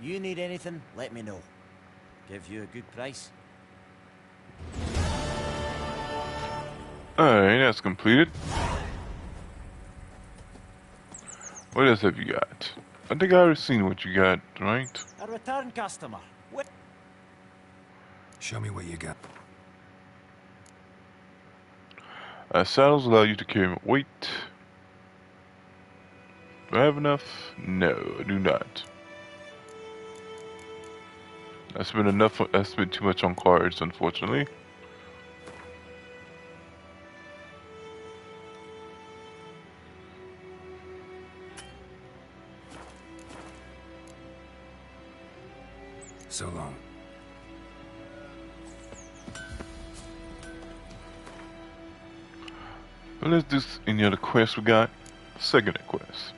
You need anything, let me know. Give you a good price. Alright, that's completed. What else have you got? I think I already seen what you got, right? A return customer. Show me what you got. Saddles allow you to carry more weight. Do I have enough? No, I do not. I spent too much on cards, unfortunately. So long. Well, let's do any other quests we got. Second quest.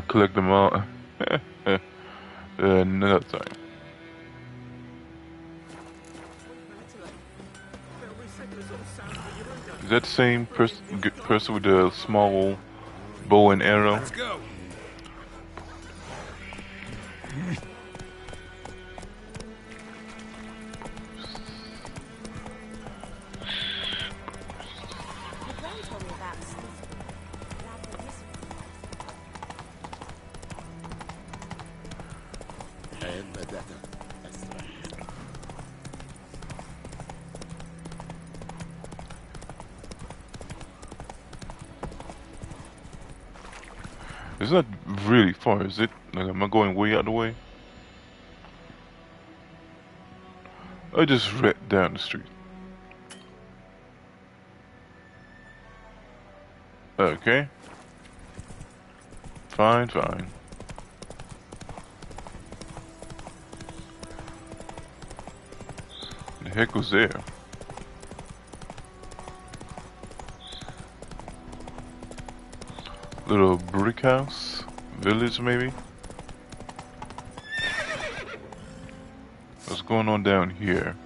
Collect them all. Another time. Is that the same person with the small bow and arrow? Let's go. better. That's right. It's not really far, is it? Like, am I going way out the way? I just right down the street. Okay. Fine, fine. The heck was there? Little brick house? Village, maybe? What's going on down here?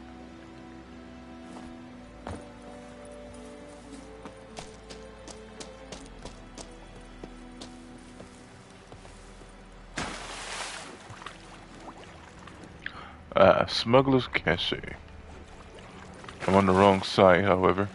Smuggler's Cache. I'm on the wrong side, however.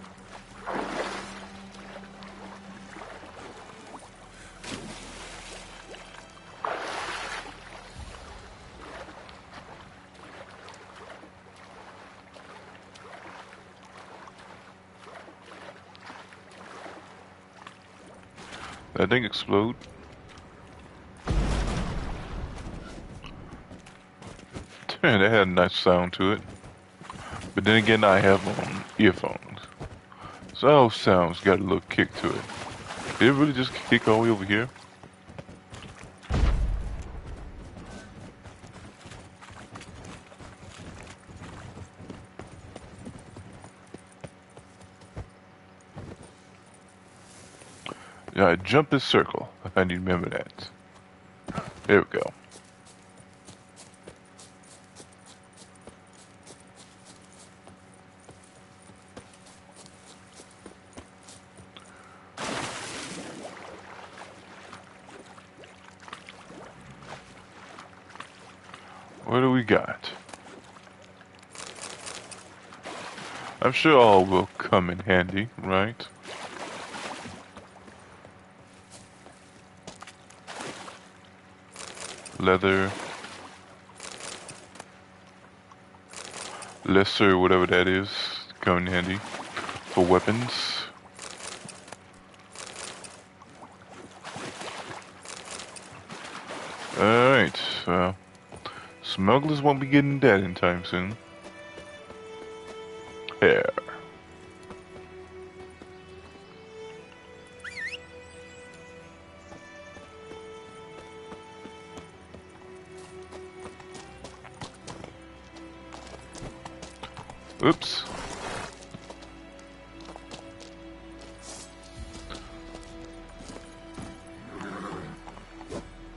That thing explode. That had a nice sound to it. But then again, I have on earphones. So all sounds got a little kick to it. Did it really just kick all the way over here? Yeah, I jumped this circle. I need to remember that. There we go. What do we got? I'm sure all will come in handy, right? Leather. Lesser, whatever that is, come in handy for weapons. Alright, smugglers won't be getting that in time soon. Hair. Oops.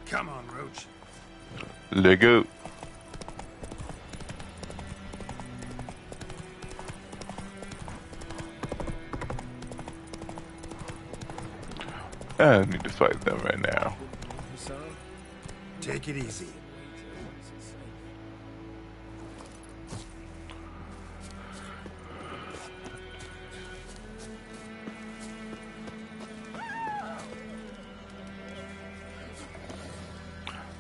Come on, Roach. Let go. I need to fight them right now. Take it easy.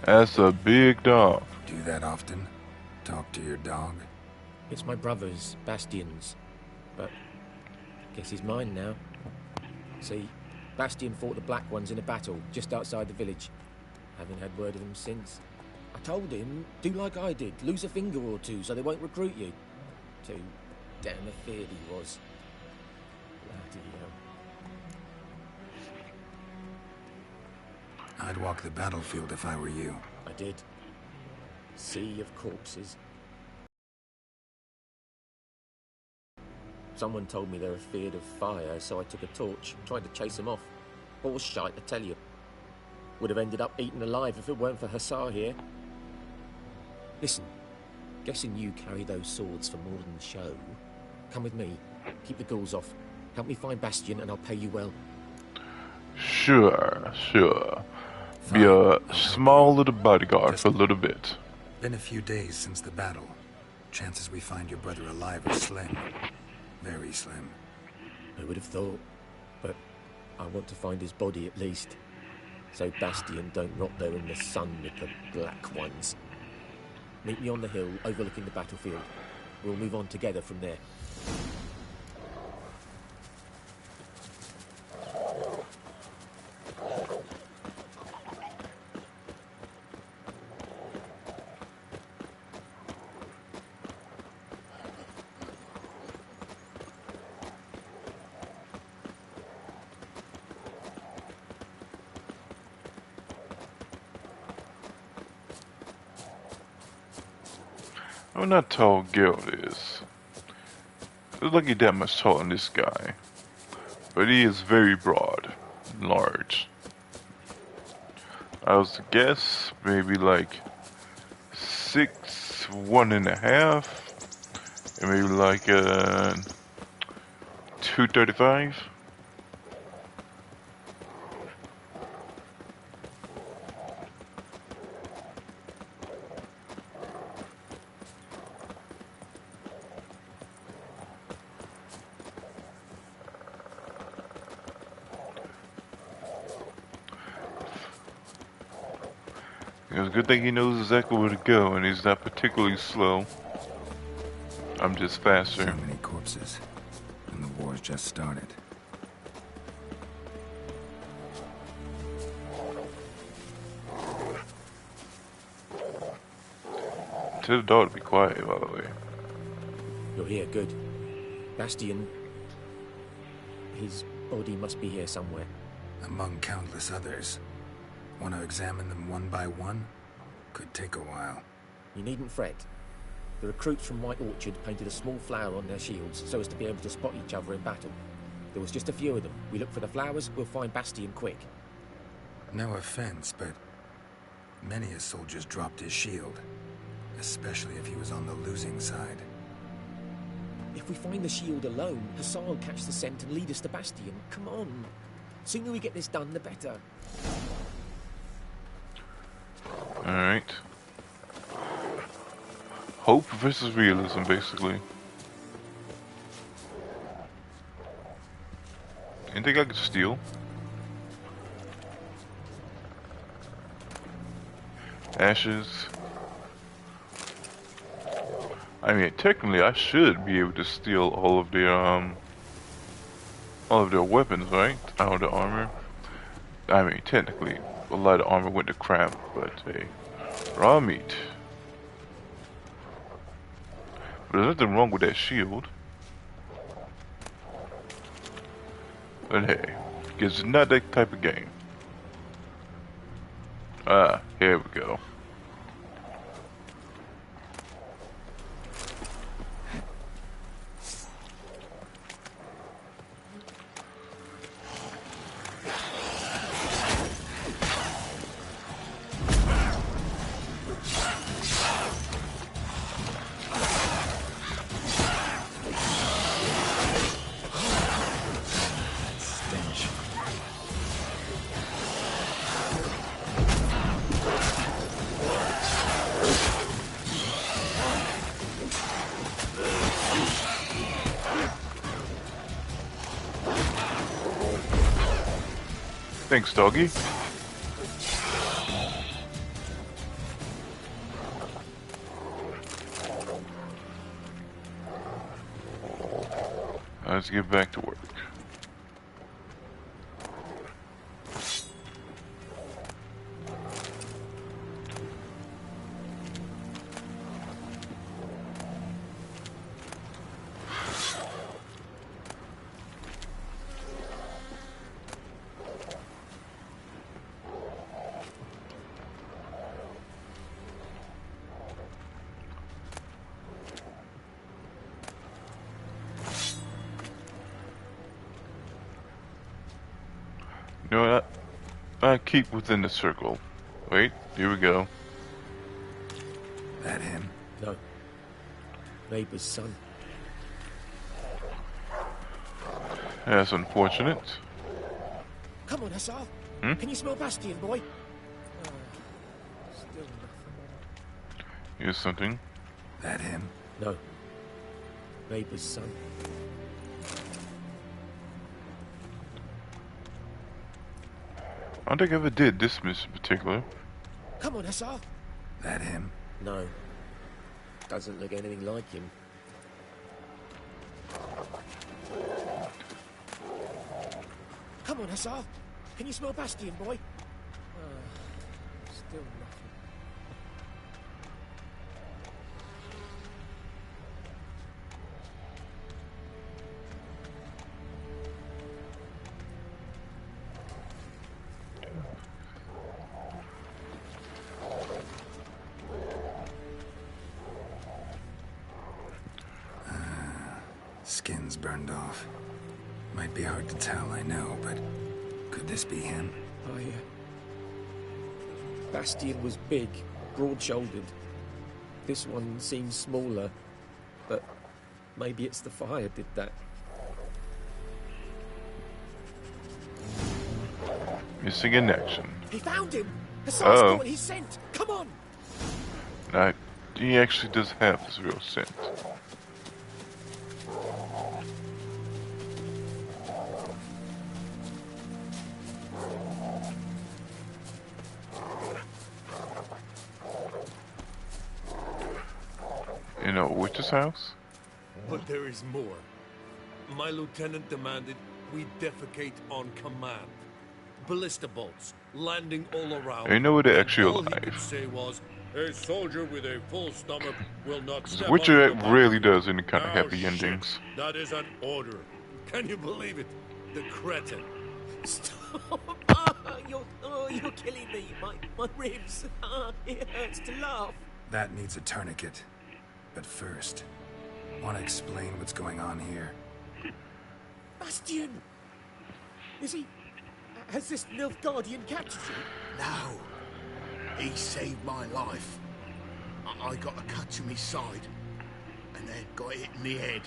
That's a big dog. Do that often? Talk to your dog? It's my brother's, Bastion's. But guess he's mine now. See, Bastion fought the Black Ones in a battle just outside the village. Haven't had word of them since. I told him, do like I did, lose a finger or two so they won't recruit you. Too damn afeard he was. Bloody hell. I'd walk the battlefield if I were you. I did. Sea of corpses. Someone told me they were feared of fire, so I took a torch, tried to chase them off. Horse shite, I tell you. Would have ended up eaten alive if it weren't for Hussar here. Listen, guessing you carry those swords for more than show. Come with me, keep the ghouls off. Help me find Bastion and I'll pay you well. Sure. Be a small little bodyguard for a little bit. Been a few days since the battle. Chances we find your brother alive are slim. Very slim. I would have thought, but I want to find his body at least. So Bastion don't rot there in the sun with the Black Ones. Meet me on the hill overlooking the battlefield. We'll move on together from there. I'm not tall Geralt is. Looks like he's that much taller than this guy. But he is very broad and large. I was to guess maybe like 6'1.5", and maybe like 235. It's a good thing he knows exactly where to go, and he's not particularly slow. I'm just faster. So many corpses, and the war's just started. Tell the dog to be quiet, by the way. You're here, good. Bastion... his body must be here somewhere. Among countless others. Want to examine them one by one? Could take a while. You needn't fret. The recruits from White Orchard painted a small flower on their shields so as to be able to spot each other in battle. There was just a few of them. We look for the flowers, we'll find Bastion quick. No offense, but many a soldier's dropped his shield. Especially if he was on the losing side. If we find the shield alone, Hussar will catch the scent and lead us to Bastion. Come on. Sooner we get this done, the better. Alright. Hope versus realism, basically. Anything I could steal? Ashes. I mean, technically, I should be able to steal all of their weapons, right? All of the armor. I mean, technically, a lot of armor went to crap, but hey, raw meat. But there's nothing wrong with that shield. But hey, it's not that type of game. Ah, here we go. Thanks, doggy. Let's get back to work. You know what? I keep within the circle. Wait, here we go. That him? No. Neighbor's son. That's unfortunate. Come on, Hussar. Hmm? Can you smell Bastion, boy? Still nothing. Here's something. That him? No. Neighbor's son. I don't think I ever did this mission in particular. Come on, Hussar. That him? No. Doesn't look anything like him. Come on, Hussar. Can you smell Bastion, boy? Still nothing. Skin's burned off. Might be hard to tell, I know, but could this be him? Bastion was big, broad-shouldered. This one seems smaller, but maybe it's the fire did that. Missing in action. He found him! Hussar's Uh-oh. got his scent! Come on! Now, he actually does have his real scent. You know, witch's house? But there is more. My lieutenant demanded we defecate on command. Ballista bolts landing all around. You know what, they're and actually all he could alive. say was, "A soldier with a full stomach will not step Witcher on the back." rarely does any kind of Now, happy shit, endings. That is an order. Can you believe it? The cretin. Stop! You're killing me. My ribs. It hurts to laugh. That needs a tourniquet. But first, want to explain what's going on here? Bastion! Is he... Has this Nilfgaardian captured you? No. He saved my life. I got a cut to my side, and then got hit in the head.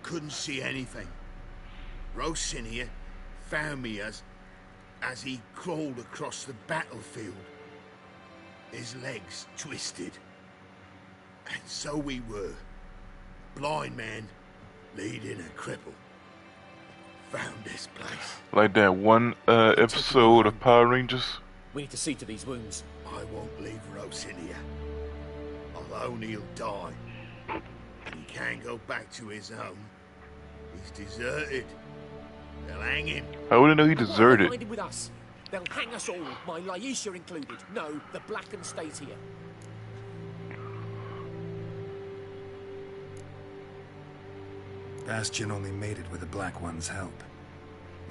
Couldn't see anything. Rosinia found me as he crawled across the battlefield. His legs twisted. And so we were. Blind man leading a cripple. Found this place. Like that one episode of Power Rangers. We need to see to these wounds. I won't leave Rosinia. Alone he'll die. He can't go back to his home. He's deserted. They'll hang him. I wouldn't know he deserted. They'll find him with us. They'll hang us all, my Laisha included. No, the Blacken stays here. Bastion only made it with the Black One's help.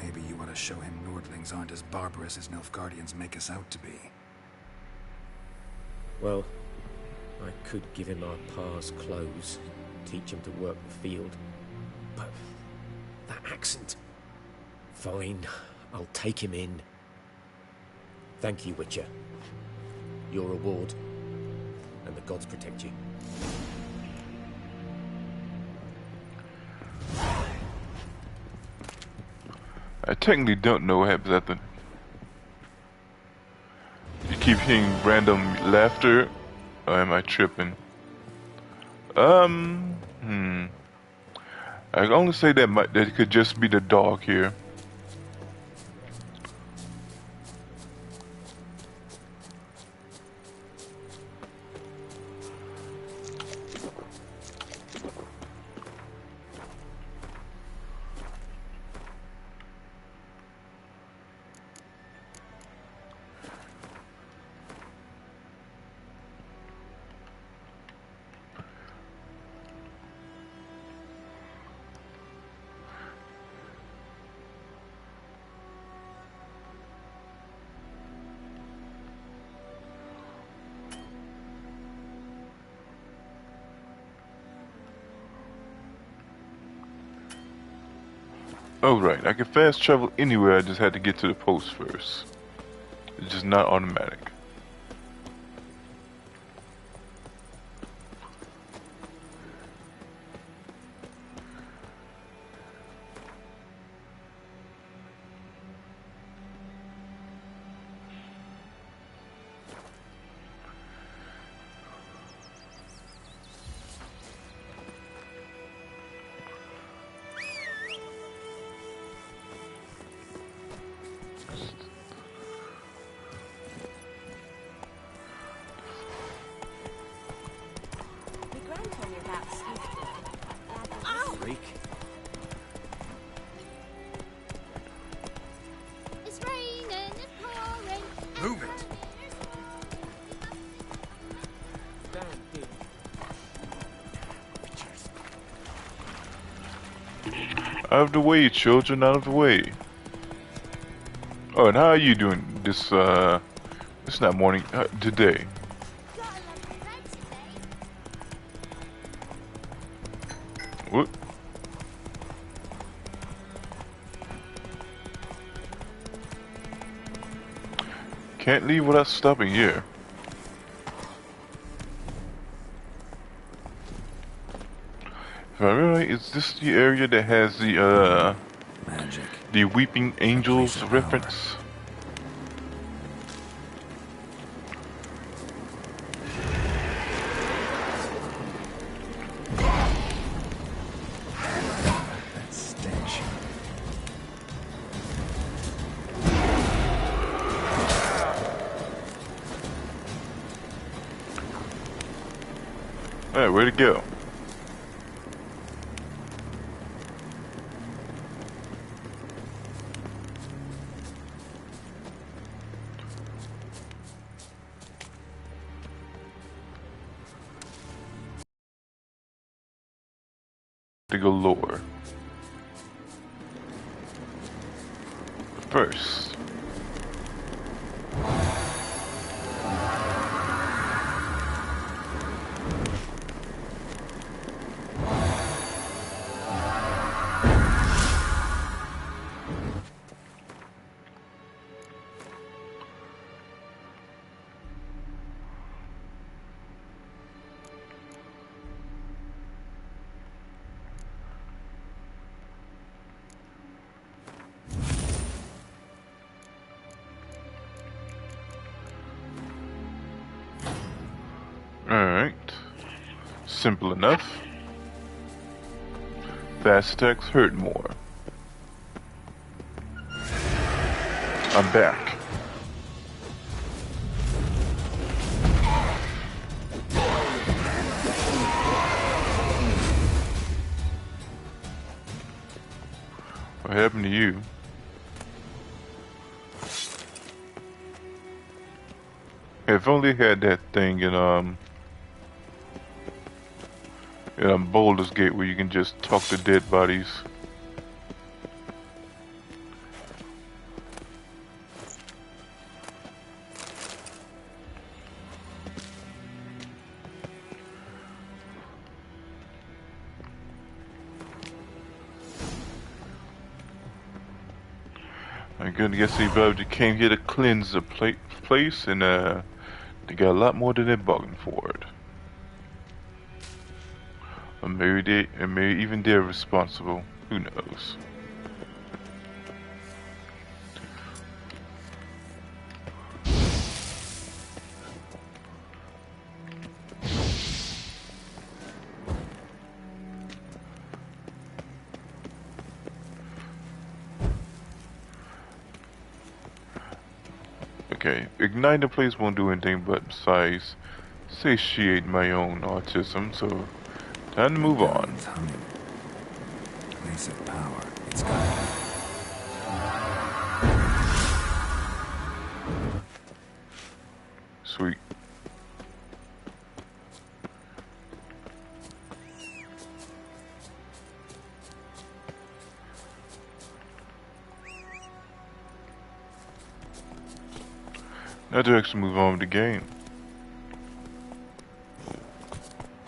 Maybe you want to show him Nordlings aren't as barbarous as Nilfgaardians make us out to be. Well, I could give him our pa's clothes, teach him to work the field. But that accent... Fine, I'll take him in. Thank you, Witcher. Your reward, and the gods protect you. I technically don't know what happens after. You keep hearing random laughter, or am I tripping? I can only say that that could just be the dog here. Oh right, I can fast travel anywhere, I just had to get to the post first. It's just not automatic. Out of the way, children, out of the way. Oh, and how are you doing this, it's not morning, today? What? Can't leave without stopping here. If I remember, is this the area that has the, Magic. The Weeping Angels reference? That stench. Alright, where'd it go? To go lower. First. Alright. Simple enough. Fast attacks hurt more. I'm back. What happened to you? If only had that thing in Baldur's Gate where you can just talk to dead bodies. I guess they came here to cleanse the place, and they got a lot more than they bargained for it. Or maybe even they're responsible. Who knows? Okay, ignite the place won't do anything but besides satiate my own autism, so time to move on. Place of power. It's got Sweet. Now to actually move on with the game.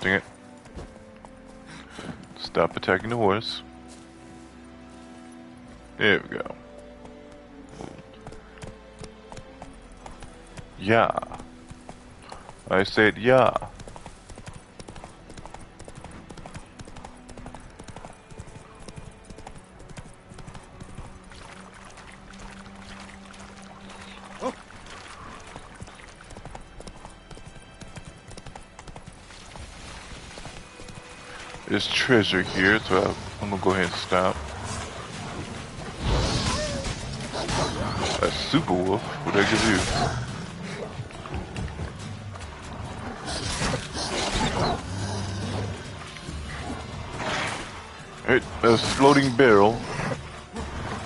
Dang it. Stop attacking the horse. There we go. Yeah. I said yeah. There's treasure here, so I'm gonna go ahead and stop. A super wolf? What the heck is you? Alright, a floating barrel.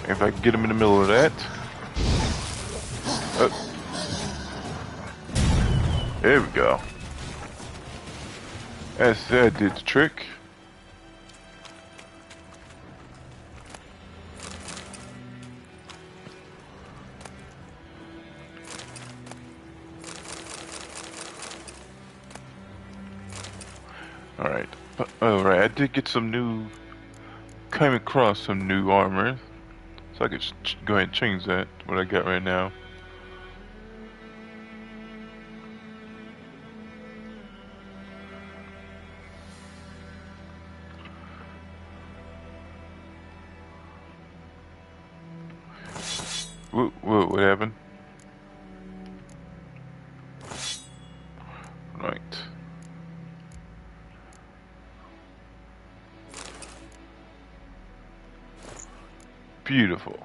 If I can get him in the middle of that. There we go. That did the trick. Alright. Alright, I did get some new... Came across some new armor. So I could go ahead and change that, what I got right now. What happened? Right. Beautiful.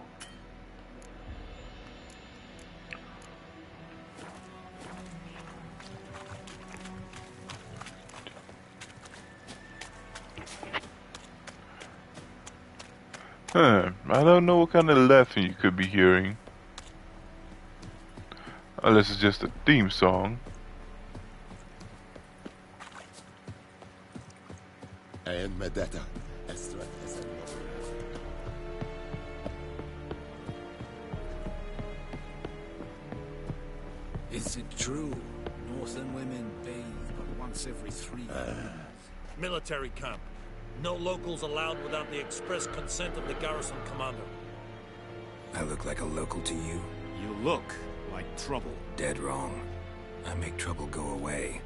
I don't know what kind of laughing you could be hearing. Unless it's just a theme song. Is it true? Northern women bathe but once every 3 years. Military camp. No locals allowed without the express consent of the garrison commander. I look like a local to you? You look like trouble. Dead wrong. I make trouble go away.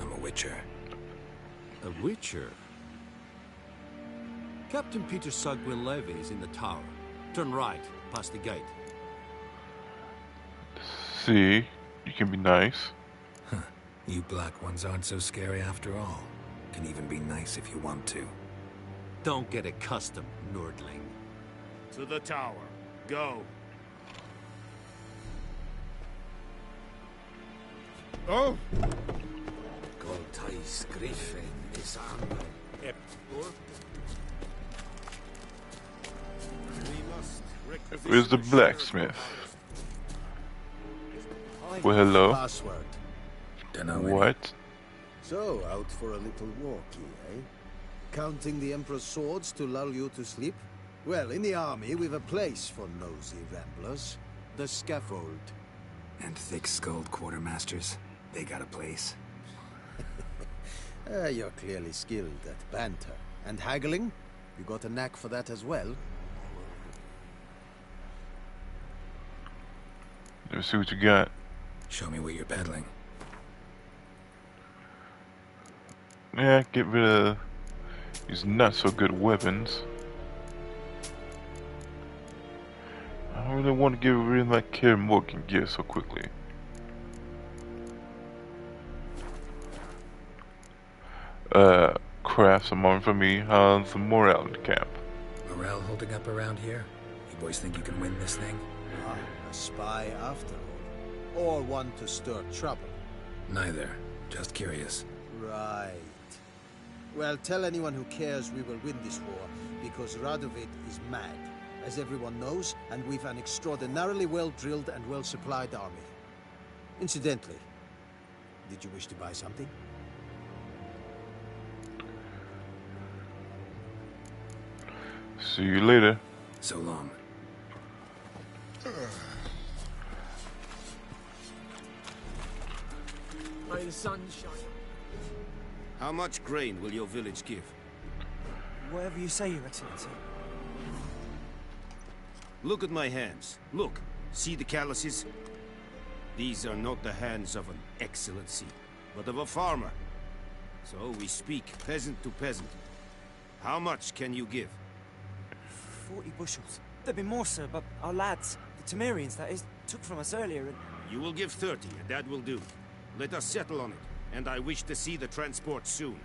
I'm a witcher. A witcher? Captain Peter Sugwin Levy is in the tower. Turn right, past the gate. See, you can be nice. Huh. You black ones aren't so scary after all. Can even be nice if you want to. Don't get accustomed, Nordling. To the tower. Go. Oh! Goltais Griffin is on. Where's the blacksmith? Well, hello. Password. What? So, out for a little walkie, eh? Counting the Emperor's swords to lull you to sleep? Well, in the army, we've a place for nosy ramblers. The scaffold. And thick-skulled quartermasters. They got a place. You're clearly skilled at banter. And haggling? You got a knack for that as well? Let's see what you got. Show me what you're peddling. Yeah, get rid of these not so good weapons. I don't really want to get rid of my Kaer Morgan gear so quickly. Craft some armor for me on some morale in the camp. Morale holding up around here? You boys think you can win this thing? Ah, a spy after all. Or one to stir trouble. Neither. Just curious. Right. Well, tell anyone who cares we will win this war, because Radovid is mad, as everyone knows, and we've an extraordinarily well-drilled and well-supplied army. Incidentally, did you wish to buy something? See you later. So long. May the sun shine. How much grain will your village give? Whatever you say, Your Excellency. Look at my hands. Look. See the calluses? These are not the hands of an excellency, but of a farmer. So we speak peasant to peasant. How much can you give? 40 bushels. There'd be more, sir, but our lads, the Temerians, that is, took from us earlier and... You will give 30, and that will do. Let us settle on it, and I wish to see the transport soon.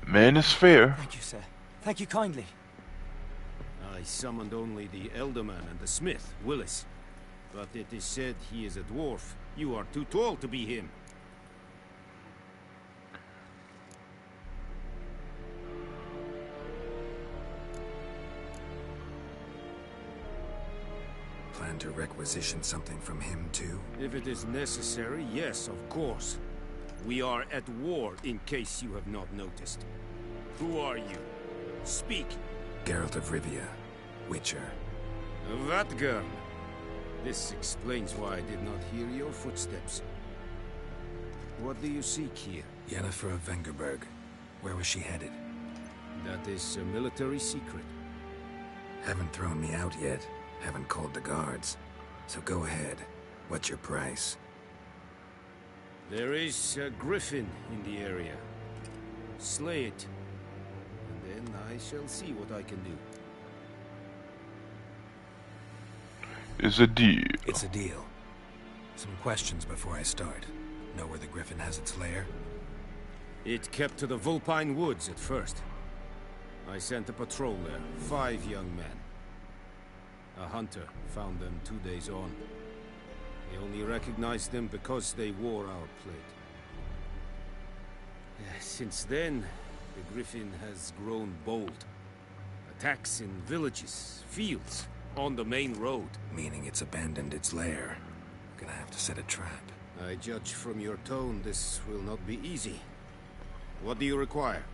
Man is fair. Thank you, sir. Thank you kindly. I summoned only the Elderman and the smith, Willis. But it is said he is a dwarf. You are too tall to be him. Plan to requisition something from him, too? If it is necessary, yes, of course. We are at war, in case you have not noticed. Who are you? Speak. Geralt of Rivia, Witcher. Vatgern. This explains why I did not hear your footsteps. What do you seek here? Yennefer of Vengerberg. Where was she headed? That is a military secret. Haven't thrown me out yet. Haven't called the guards. So go ahead. What's your price? There is a griffin in the area. Slay it. And then I shall see what I can do. It's a deal. It's a deal. Some questions before I start. Know where the griffin has its lair? It kept to the Vulpine Woods at first. I sent a patrol there, 5 young men. A hunter found them 2 days on. They only recognized them because they wore our plate. Since then, the griffin has grown bold. Attacks in villages, fields, on the main road. Meaning it's abandoned its lair. Gonna have to set a trap. I judge from your tone this will not be easy. What do you require?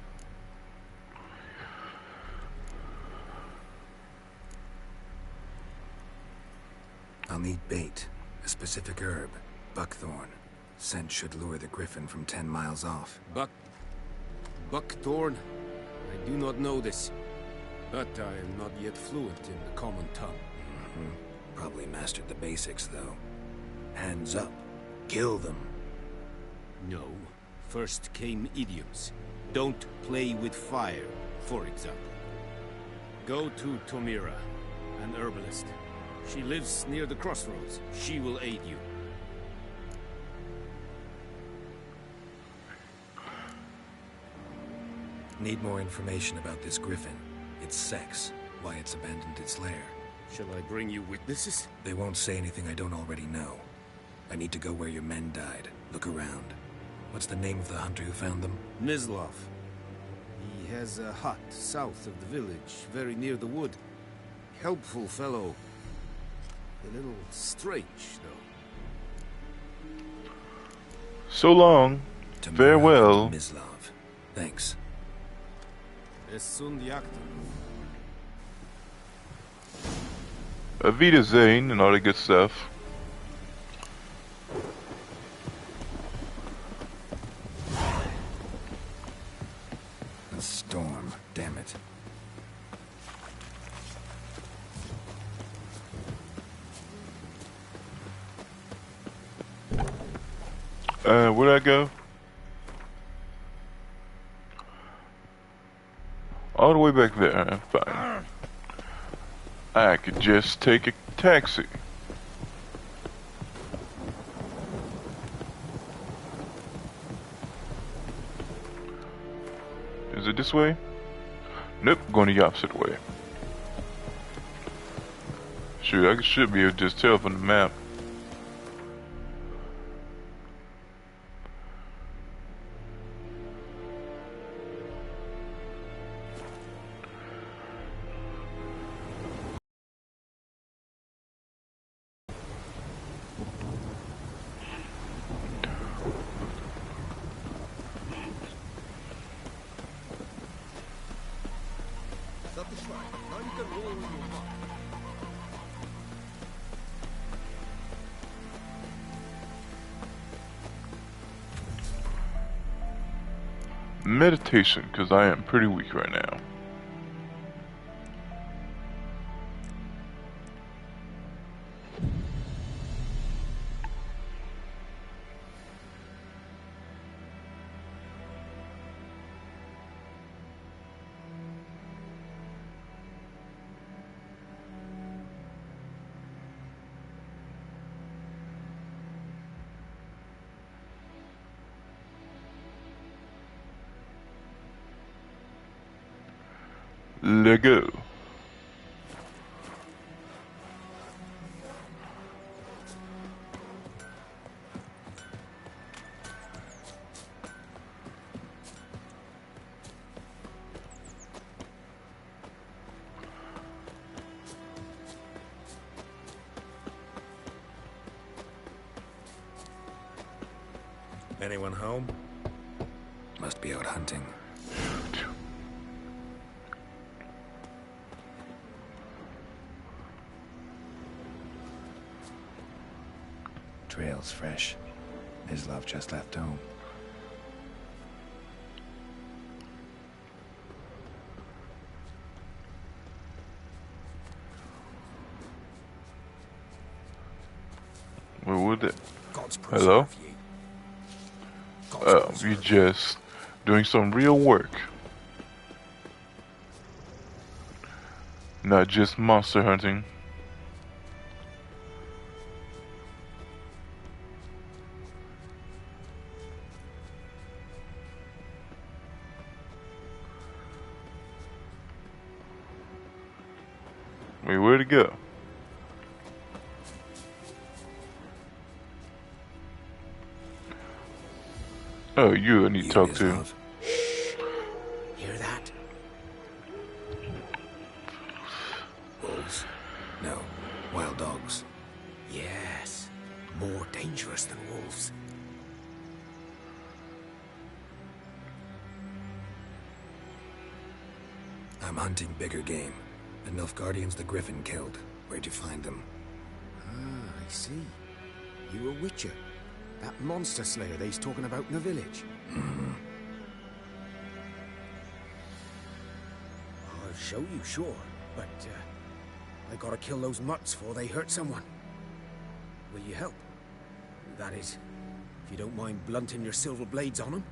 I'll need bait. A specific herb. Buckthorn. Scent should lure the griffin from 10 miles off. Buckthorn? I do not know this. But I am not yet fluent in the common tongue. Probably mastered the basics, though. Hands up. Kill them. No. First came idioms. Don't play with fire, for example. Go to Tomira, an herbalist. She lives near the crossroads. She will aid you. Need more information about this griffin. Its sex. Why it's abandoned its lair. Shall I bring you witnesses? They won't say anything I don't already know. I need to go where your men died. Look around. What's the name of the hunter who found them? Mislav. He has a hut south of the village, very near the wood. Helpful fellow. A little strange, though. So long. Farewell. Mislav. Thanks. Avita Zane and all that good stuff. A storm. Damn it. Where'd I go? All the way back there. Fine. I could just take a taxi. Is it this way? Nope, going the opposite way. Sure, I should be able to just tell from the map. Meditation, because I am pretty weak right now. Let go. Anyone home? Must be out hunting. Trail's fresh. Mislav just left home. Where would it? God's Hello? preserve ye. You just doing some real work. Not just monster hunting. Wait, where to go? Oh, you I need to talk to. Hear that? Wolves? No, wild dogs. Yes, more dangerous than wolves. I'm hunting bigger game. The Nilfgaardians the Griffin killed. Where'd you find them? Ah, I see. You a witcher. That monster slayer they's talking about in the village. Mm-hmm. I'll show you, sure. But, I gotta kill those mutts before they hurt someone. Will you help? That is, if you don't mind blunting your silver blades on them.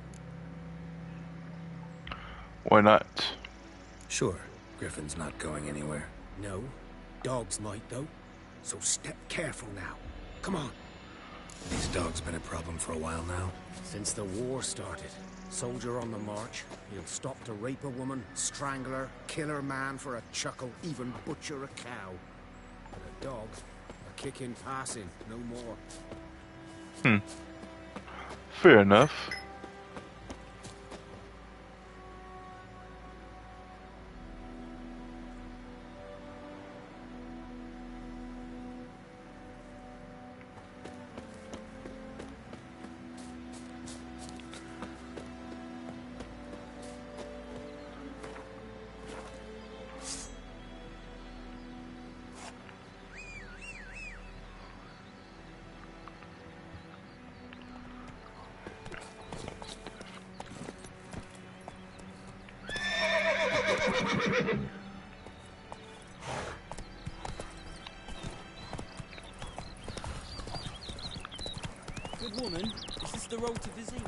Why not? Sure. Griffin's not going anywhere. No. Dogs might, though. So step careful now. Come on. These dogs been a problem for a while now? Since the war started. Soldier on the march. He'll stop to rape a woman, strangle her, kill her man for a chuckle, even butcher a cow. But a dog, a kick in passing, no more. Fair enough. Good woman, is this the road to Vizine?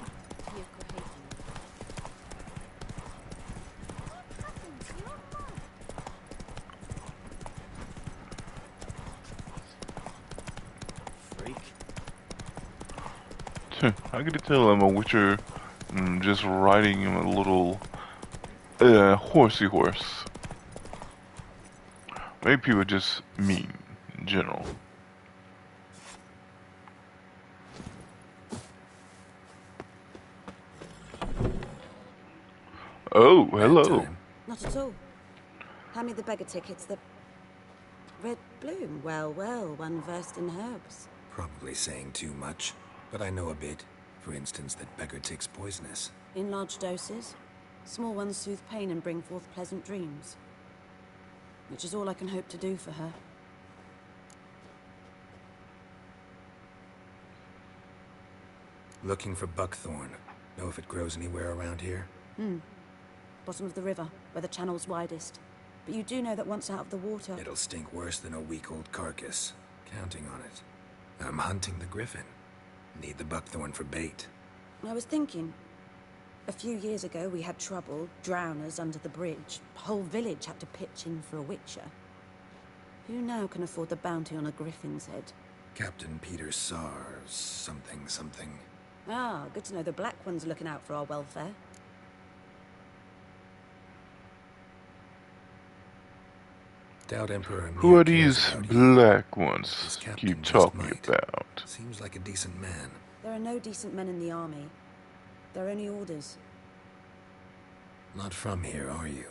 How could you tell I'm a witcher just riding a little horsey horse? Maybe people just mean in general. Oh, hello. Not at all. Hand me the beggar tickets. The red bloom. Well, well, one versed in herbs. Probably saying too much, but I know a bit. For instance, that beggar tick's poisonous. In large doses. Small ones soothe pain and bring forth pleasant dreams. Which is all I can hope to do for her. Looking for buckthorn. Know if it grows anywhere around here? Bottom of the river, where the channel's widest. But you do know that once out of the water... It'll stink worse than a week-old carcass. Counting on it. I'm hunting the griffin. Need the buckthorn for bait. I was thinking... A few years ago, we had trouble, drowners under the bridge. The whole village had to pitch in for a witcher. Who now can afford the bounty on a griffin's head? Captain Peter Sar... something. Ah, good to know the Black One's looking out for our welfare. Doubt Emperor Emir Who are cares these about black ones This keep captain just talking might. about? Seems like a decent man. There are no decent men in the army. They're only orders. Not from here, are you?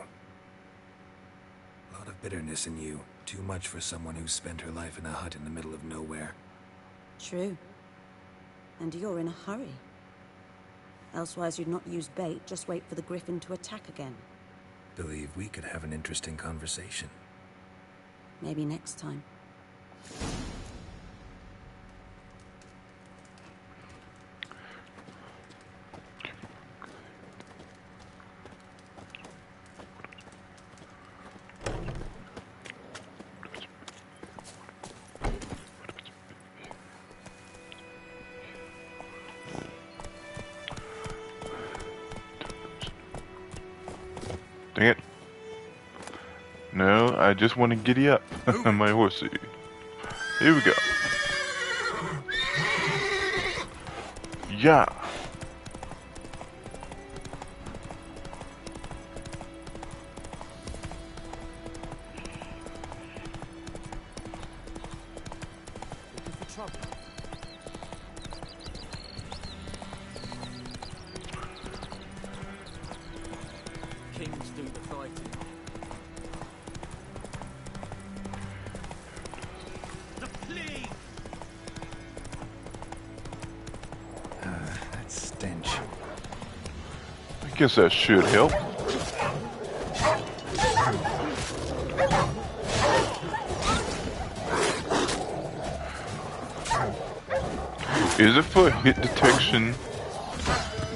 A lot of bitterness in you. Too much for someone who's spent her life in a hut in the middle of nowhere. True. And you're in a hurry. Elsewise you'd not use bait, just wait for the griffin to attack again. Believe we could have an interesting conversation. Maybe next time. Dang it. No, I just want to giddy up on my horsey. Here we go. Yeah. Looking for trouble? Kings do the fighting. The plague! That stench. I guess that should help. Is it for hit detection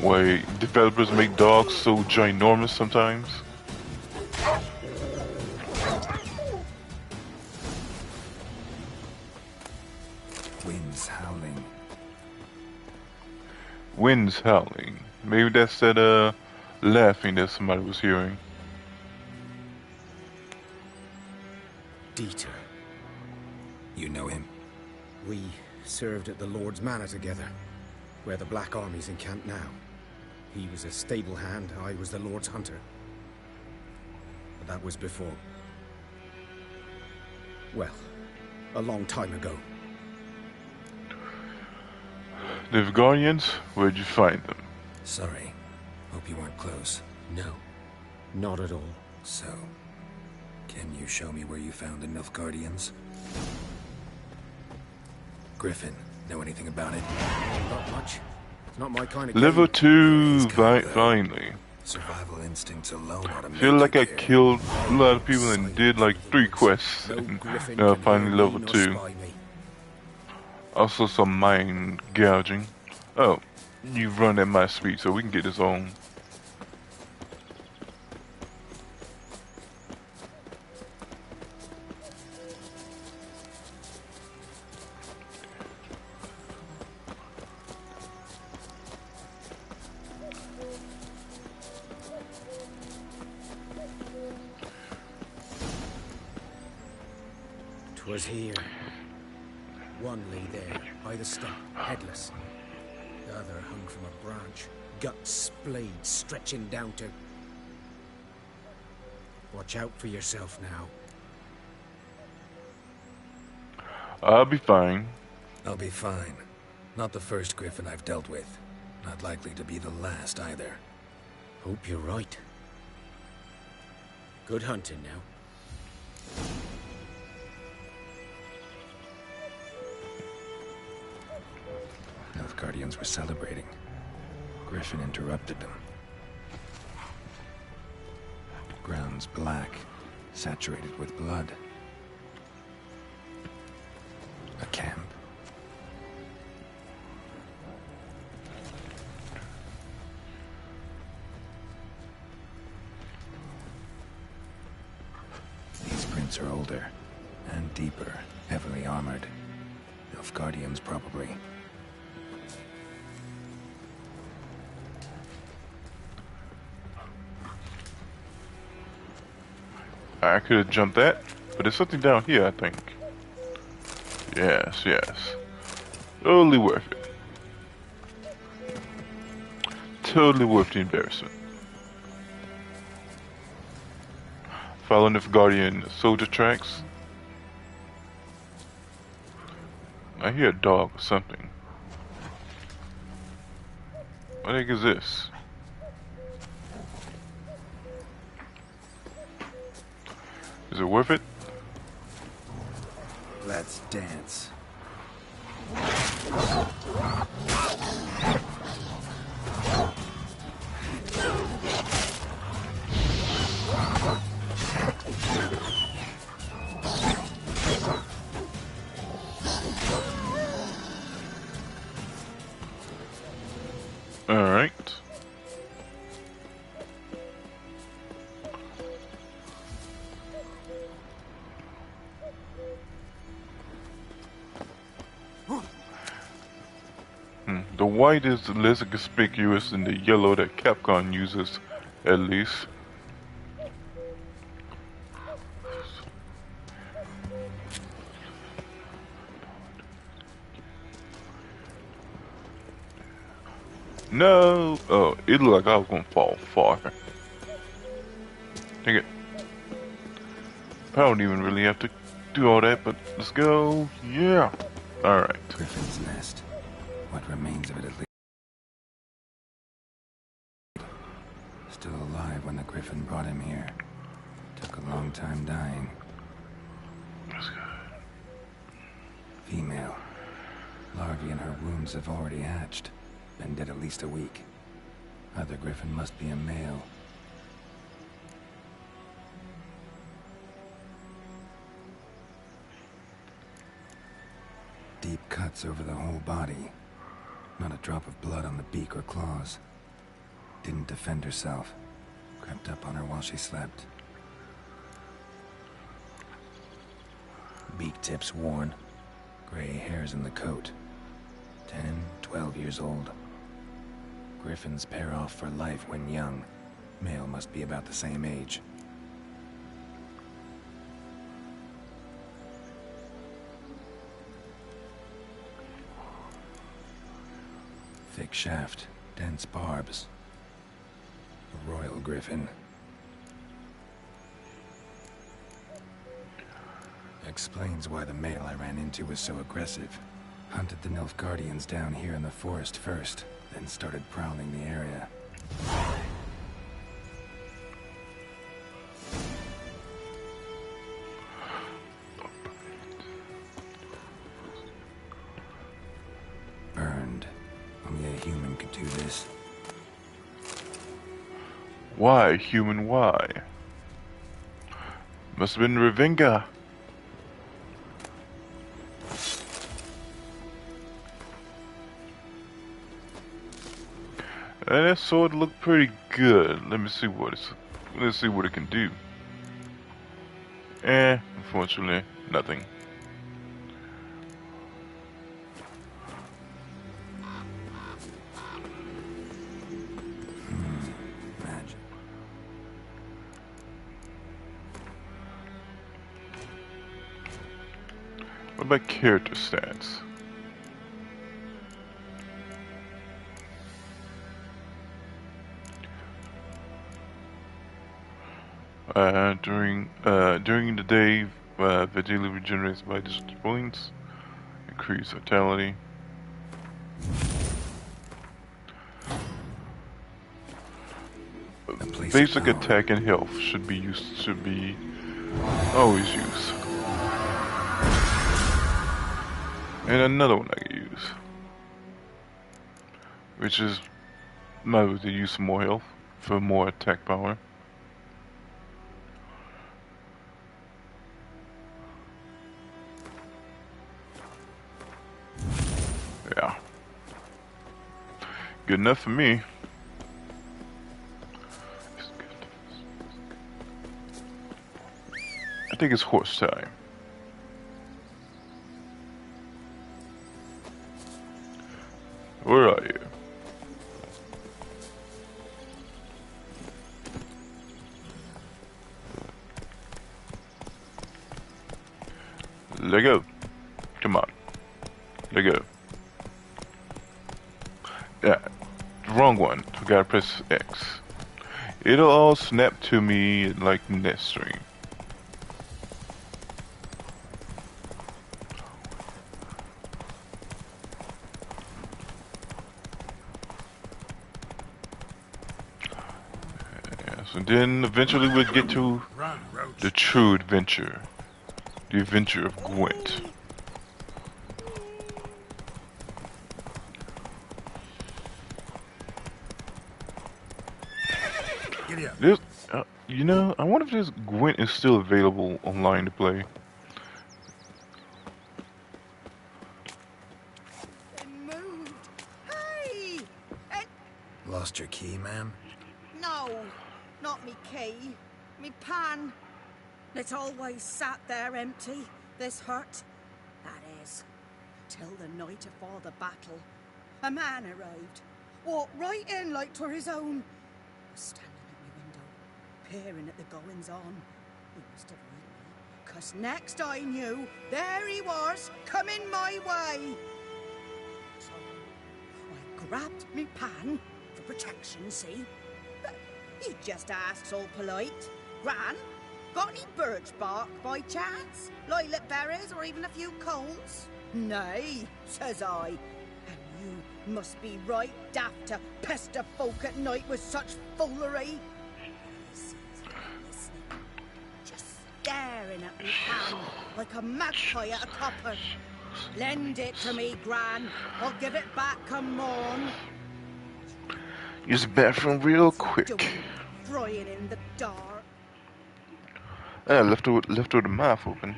why developers make dogs so ginormous sometimes? Winds howling. Winds howling. Maybe that's that laughing that somebody was hearing. Dieter. You know him? We served at the Lord's Manor together, where the Black Army's encamped now. He was a stable hand, I was the Lord's hunter. But that was before. Well, a long time ago. The Guardians? Where'd you find them? Sorry. Hope you weren't close. No, not at all. So, can you show me where you found the Nilfgaardians? Griffin, know anything about it? Not much. It's not my kind of Level game. 2, finally. Survival instincts alone ought to I feel like I killed a lot of people and did like 3 quests. And now finally level 2. Also some mind gouging. Oh, you run at my speed so we can get this on. Was here. One lay there, by the stump, headless. The other hung from a branch, guts splayed, stretching down to... Watch out for yourself now. I'll be fine. I'll be fine. Not the first Griffin I've dealt with. Not likely to be the last either. Hope you're right. Good hunting now. Nilfgaardians were celebrating. Griffin interrupted them. Ground's black, saturated with blood. A camp. These prints are older and deeper, heavily armored. Nilfgaardians probably. I could have jumped that, but there's something down here, I think. Yes, yes. Totally worth it. Totally worth the embarrassment. Following the Guardian soldier tracks. I hear a dog or something. What the heck is this? Is it worth it? Let's dance. All right. The white is less conspicuous than the yellow that Capcom uses, at least. No! Oh, it looked like I was gonna fall far. Dang it. I don't even really have to do all that, but let's go. Yeah. Alright. Griffin's nest. What remains of it at least. Still alive when the Griffin brought him here. Took a long time dying. That's good. Female. Larvae in her wounds have already hatched. Been dead at least a week. Other Griffin must be a male. Deep cuts over the whole body. Not a drop of blood on the beak or claws. Didn't defend herself. Crept up on her while she slept. Beak tips worn. Gray hairs in the coat. 10, 12 years old. Griffins pair off for life when young. Male must be about the same age. Thick shaft, dense barbs. A royal griffin. Explains why the male I ran into was so aggressive. Hunted the Nilfgaardians down here in the forest first, then started prowling the area. Burned. Only a human could do this. Why, human, why? Must have been Ravinga. And that sword looked pretty good. Let's see what it can do. Unfortunately, nothing. Magic. What about character stats? During the day, Vegeta regenerates by just points. Increase vitality. Basic attack and health should be always used. And another one I can use, which is might be to use some more health for more attack power. Yeah. Good enough for me. I think it's horse time. Where are you? Let go. Come on. Let go. Yeah, wrong one. I gotta press X. It'll all snap to me like next stream. Yes, and then eventually we'll get to the true adventure. The adventure of Gwent. This, you know, I wonder if this Gwent is still available online to play. They moved. Hey! Lost your key, ma'am? No, not me key. Me pan. It's always sat there empty, this hut. That is, till the night afore the battle. A man arrived. Walked right in like 'twere his own. Was standing at my window, peering at the goings-on. He must have read me, 'cause next I knew, there he was, coming my way. So I grabbed me pan for protection, see? But he just asks all polite. Gran, got any birch bark by chance? Lilac berries or even a few coals? Nay, says I. And you must be right daft to pester folk at night with such foolery. Just staring at me pan like a magpie at a copper. Lend it to me, Gran. I'll give it back come morn. Use the bathroom real quick. Frying in the dark. Left with the mouth open.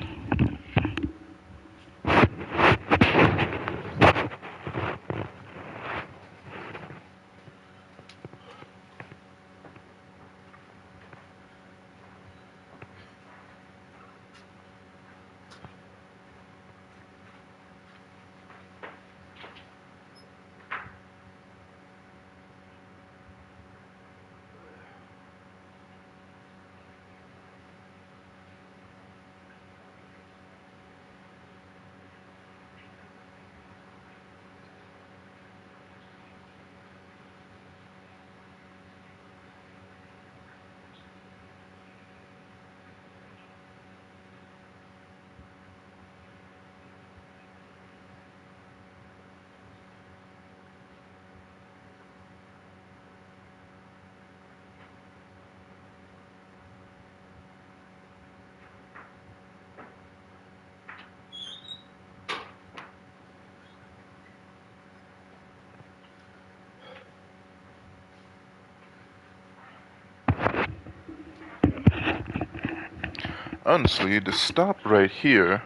Honestly, the stop right here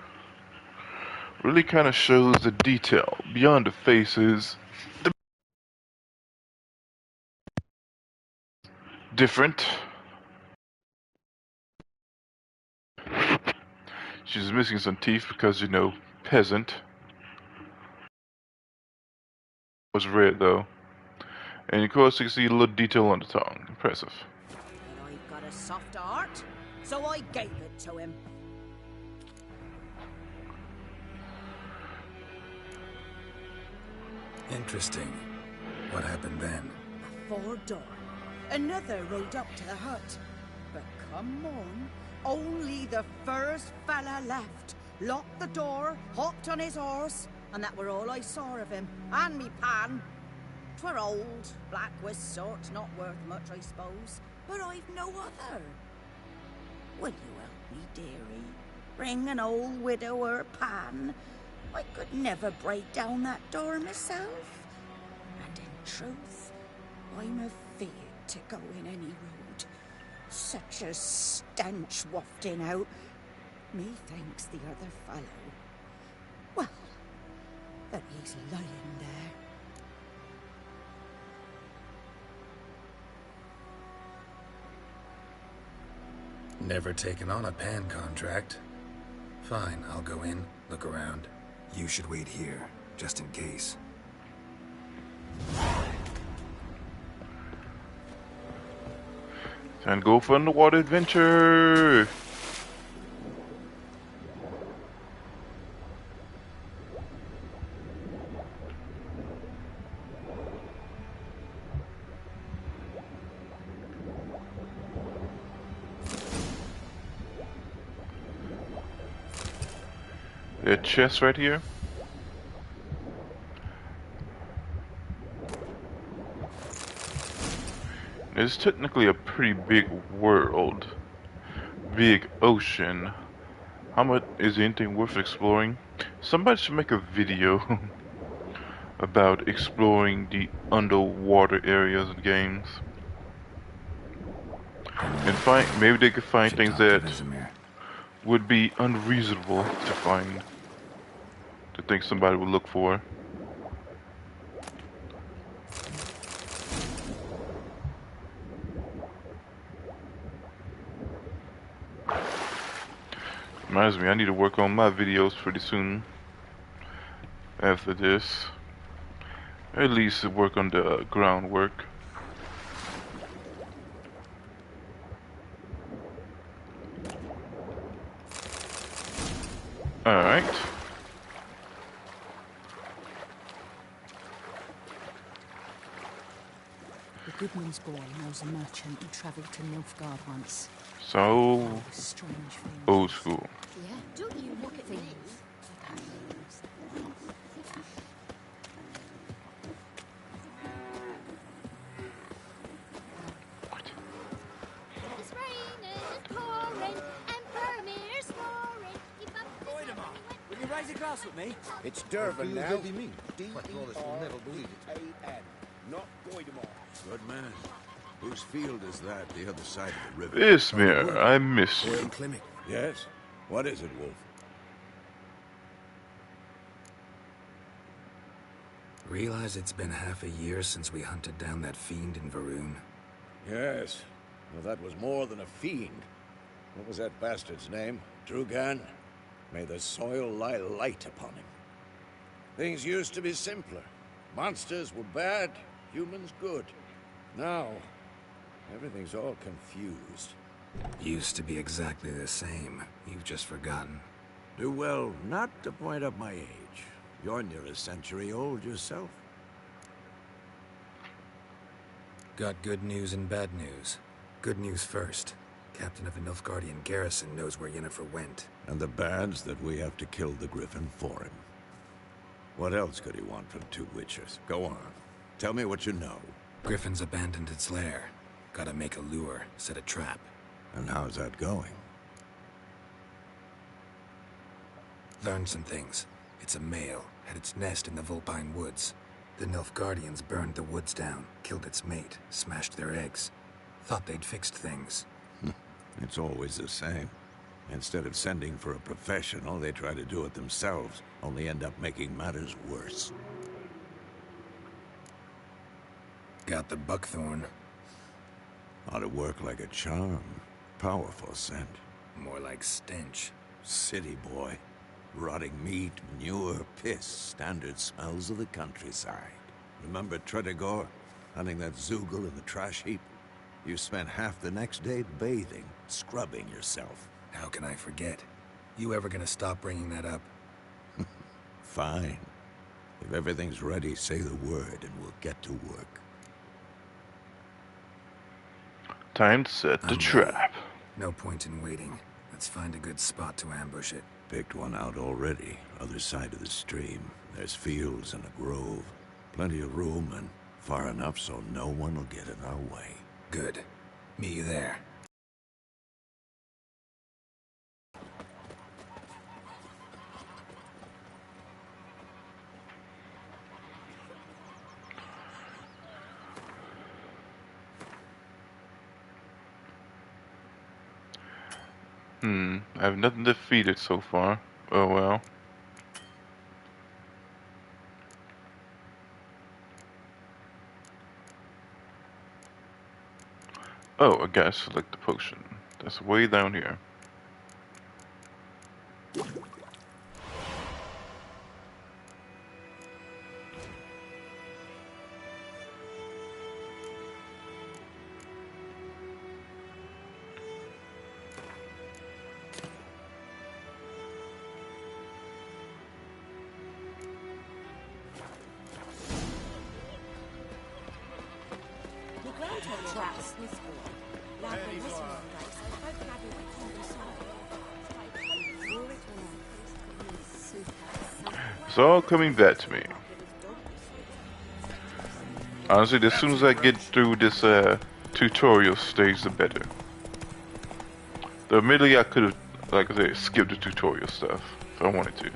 really kind of shows the detail beyond the faces. Different. She's missing some teeth because, you know, peasant. Was red though. And of course you can see a little detail on the tongue. Impressive. But I've got a soft heart, so I gave it to him. Interesting. What happened then? Before dawn, another rode up to the hut. But come on, only the first fella left. Locked the door, hopped on his horse, and that were all I saw of him. And me pan. 'Twere old, black with sort, not worth much, I suppose. But I've no other. Will you help me, dearie? Bring an old widower pan. I could never break down that door myself. And in truth, I'm afeard to go in any road. Such a stench wafting out. Methinks the other fellow. Well, that he's lying there. Never taken on a pan contract. Fine, I'll go in, look around. You should wait here, just in case. Time to go for an underwater adventure! The chest right here. It's technically a pretty big world. Big ocean. How much is anything worth exploring? Somebody should make a video about exploring the underwater areas in games. And find maybe they could find things that would be unreasonable to find. To think somebody would look for. Reminds me, I need to work on my videos pretty soon. After this. At least work on the groundwork. Alright. Goodman's boy knows a merchant who travelled to Nilfgaard once. So Strange things. old school. Yeah, don't you look at me. It's raining, it's pouring, and Vermeer's snoring. Will you raise a glass with me? It's Durban now. D-E-R-V-A-N, not Goidemar. Good man. Whose field is that, the other side of the river? Ismir, I miss you. Yes? What is it, Wolf? Realize it's been half a year since we hunted down that fiend in Varun? Yes. Well, that was more than a fiend. What was that bastard's name? Drugan? May the soil lie light upon him. Things used to be simpler. Monsters were bad, humans good. Now, everything's all confused. Used to be exactly the same. You've just forgotten. Do well not to point up my age. You're near a century old yourself. Got good news and bad news. Good news first. Captain of the Nilfgaardian garrison knows where Yennefer went. And the bad's that we have to kill the Griffin for him. What else could he want from two witchers? Go on. Tell me what you know. Griffin's abandoned its lair. Gotta make a lure, set a trap. And how's that going? Learned some things. It's a male, had its nest in the Vulpine Woods. The Nilfgaardians burned the woods down, killed its mate, smashed their eggs. Thought they'd fixed things. It's always the same. Instead of sending for a professional, they try to do it themselves, only end up making matters worse. Got the buckthorn. Ought to work like a charm. Powerful scent. More like stench. City boy. Rotting meat, manure, piss, standard smells of the countryside. Remember Tredegor? Hunting that Zoogle in the trash heap? You spent half the next day bathing, scrubbing yourself. How can I forget? You ever gonna stop bringing that up? Fine. If everything's ready, say the word and we'll get to work. Time to set the trap. No point in waiting. Let's find a good spot to ambush it. Picked one out already. Other side of the stream. There's fields and a grove. Plenty of room and far enough so no one will get in our way. Good. Meet you there. I have nothing defeated so far. Oh well. Oh, I gotta select the potion. That's way down here. It's all coming back to me. Honestly, as soon as I get through this tutorial stage, the better. Though admittedly, I could have, like I said, skipped the tutorial stuff if I wanted to.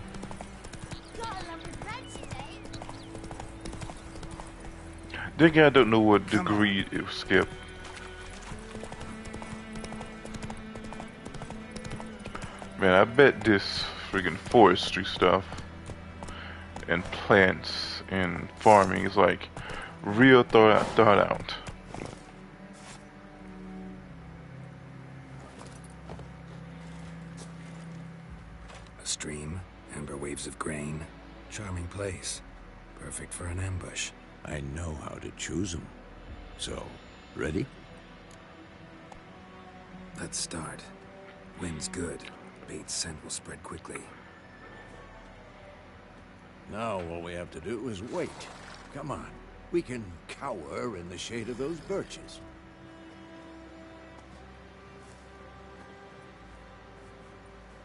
Then again, I don't know what degree it will skip. Man, I bet this friggin' forestry stuff and plants and farming is like real thought out. A stream, amber waves of grain, charming place, perfect for an ambush. I know how to choose them. So, ready? Let's start. Wind's good. Bait's scent will spread quickly. Now all we have to do is wait. Come on. We can cower in the shade of those birches.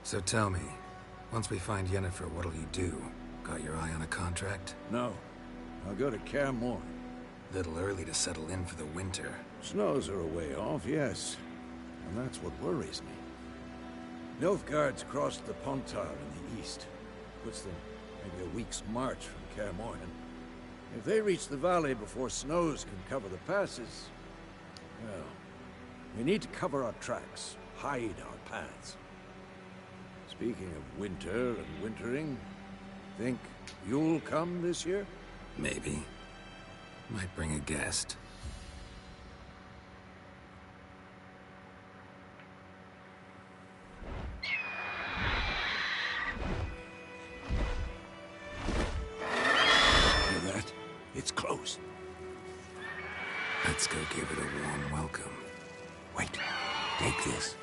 So tell me, once we find Yennefer, what'll you do? Got your eye on a contract? No. I'll go to Kaer Morhen. Little early to settle in for the winter. Snows are a way off, yes. And that's what worries me. Nilfgaard's crossed the Pontar in the east. Puts them maybe a week's march from Kaer Morhen. If they reach the valley before snows can cover the passes, well, we need to cover our tracks, hide our paths. Speaking of winter and wintering, think you'll come this year? Maybe. Might bring a guest. Hear that? It's close. Let's go give it a warm welcome. Wait, take this.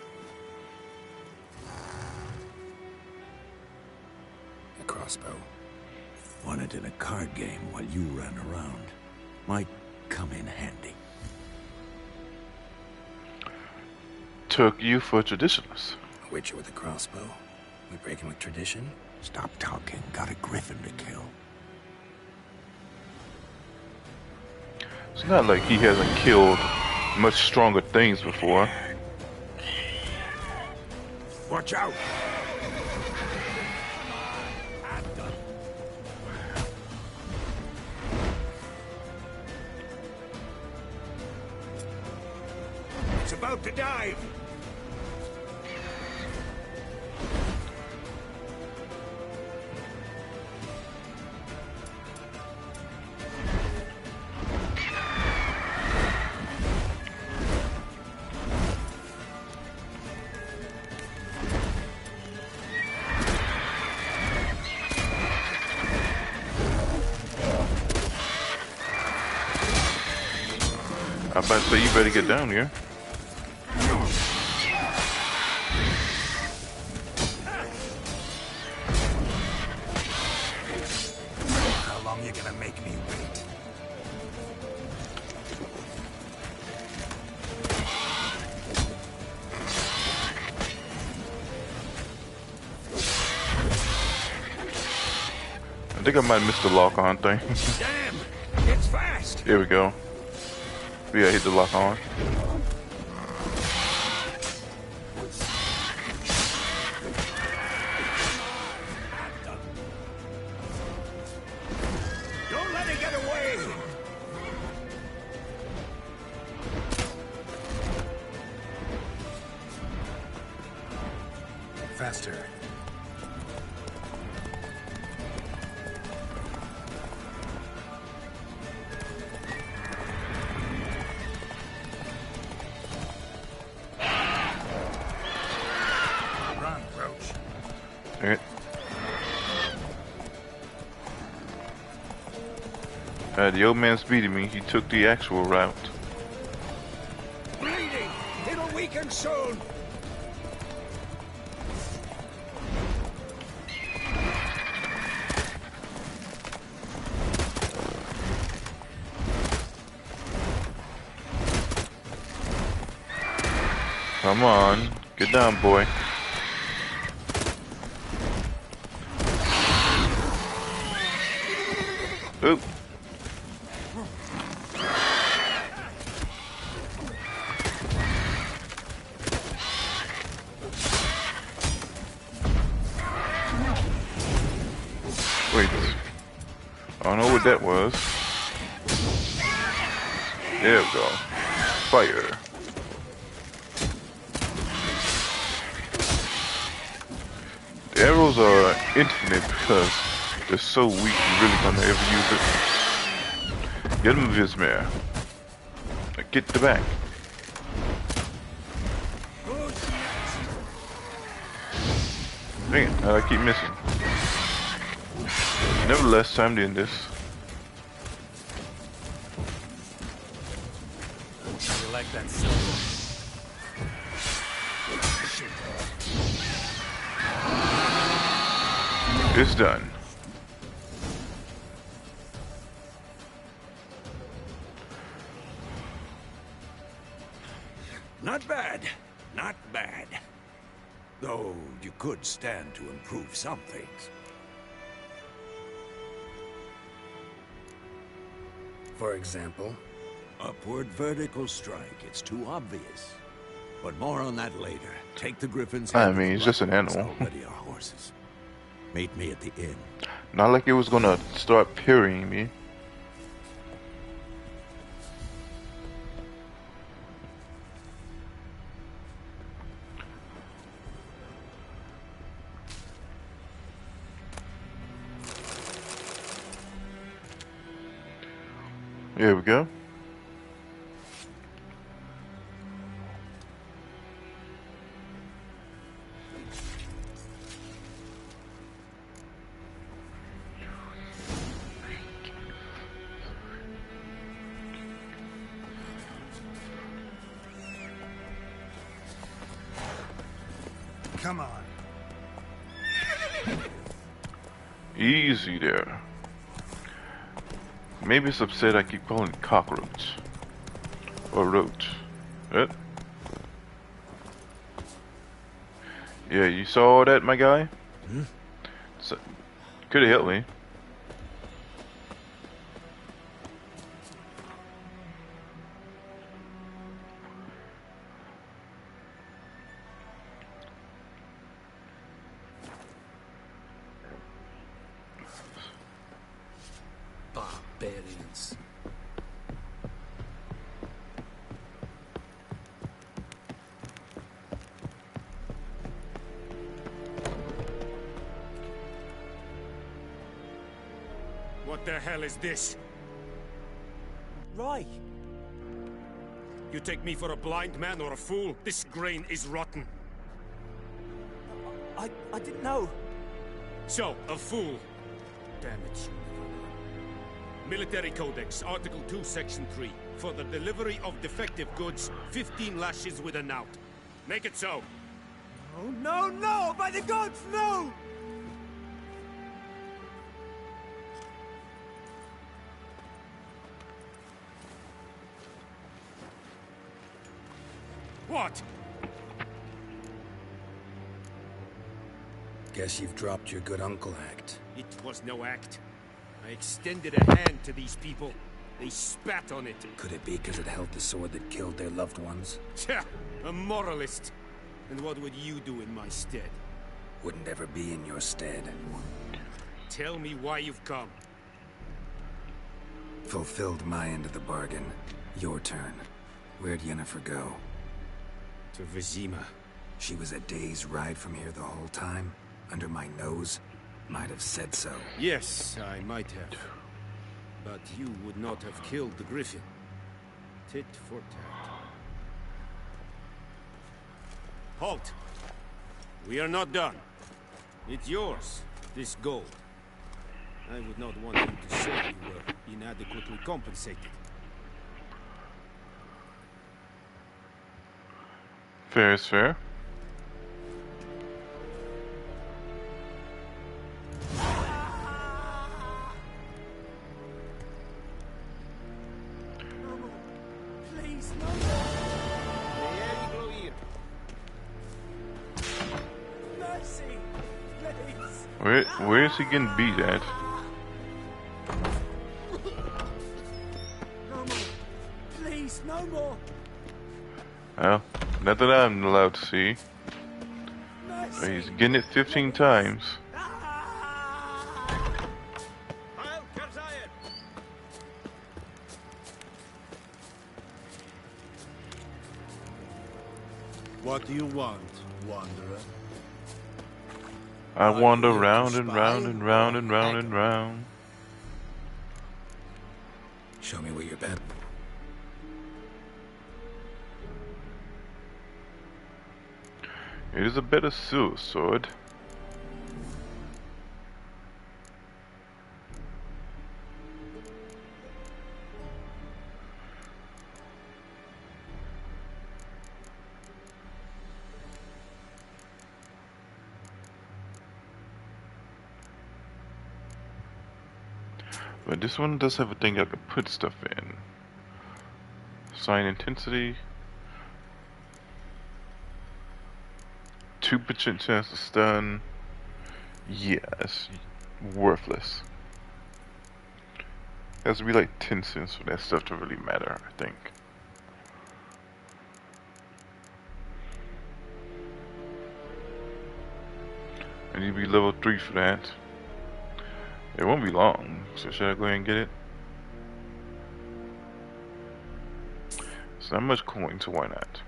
A crossbow. Won it in a card game while you ran around. Might come in handy. Took you for a traditionalist. A witcher with a crossbow. We breaking with tradition? Stop talking. Got a griffin to kill. It's not like he hasn't killed much stronger things before. Watch out! It's about to dive! I'm about to say you better get down here. How long you gonna make me wait? I think I might miss the lock-on thing. Damn! It's fast! Here we go. Yeah, hit the lock-on. Don't let it get away! Faster. The old man's beating me. He took the actual route. Bleeding! It'll weaken soon! Come on. Get down, boy. Oop. Wait. I don't know what that was. There we go. Fire. The arrows are infinite because they're so weak you really gonna ever use it. Get him, Vismere. Get the back. Dang it, I keep missing. Nevertheless, time to end this. You like that silver? It's done. Not bad. Not bad. Though you could stand to improve some things. For example? Upward vertical strike. It's too obvious. But more on that later. Take the Griffin's head. I mean, he's just an animal. Ready our horses. Meet me at the inn. Not like it was gonna start parrying me. Here we go. Come on. Easy there. Maybe it's upset I keep calling it cockroach. Or roach. Yeah, you saw that, my guy? So, could have helped me. Barbarians. What the hell is this? Right. You take me for a blind man or a fool? This grain is rotten. I didn't know. So, a fool. Damn it, Military Codex, Article 2, Section 3. For the delivery of defective goods, 15 lashes with a knout. Make it so. Oh, no, no! By the gods, no! What? Guess you've dropped your good uncle act. It was no act. I extended a hand to these people. They spat on it. Could it be because it held the sword that killed their loved ones? Tja, a moralist. And what would you do in my stead? Wouldn't ever be in your stead. Tell me why you've come. Fulfilled my end of the bargain. Your turn. Where'd Yennefer go? To Vizima. She was a day's ride from here the whole time? Under my nose? Might have said so. Yes, I might have. But you would not have killed the Griffin. Tit for tat. Halt! We are not done. It's yours, this gold. I would not want you to say you were inadequately compensated. Fair is fair. Please, no Mercy, please. Where is he getting beat at? No more. Please, no more. Well, not that I'm allowed to see. But he's getting it 15 times. What do you want, wanderer? I wander round and round and round and round and round. Show me where you're bent. It is a better silver sword. But this one does have a thing I can put stuff in. Sign intensity. 2% chance to stun. Yeah, it's worthless. It has to be like 10 cents for that stuff to really matter, I think. I need to be level 3 for that. It won't be long, so should I go ahead and get it? It's not much coin, so why not?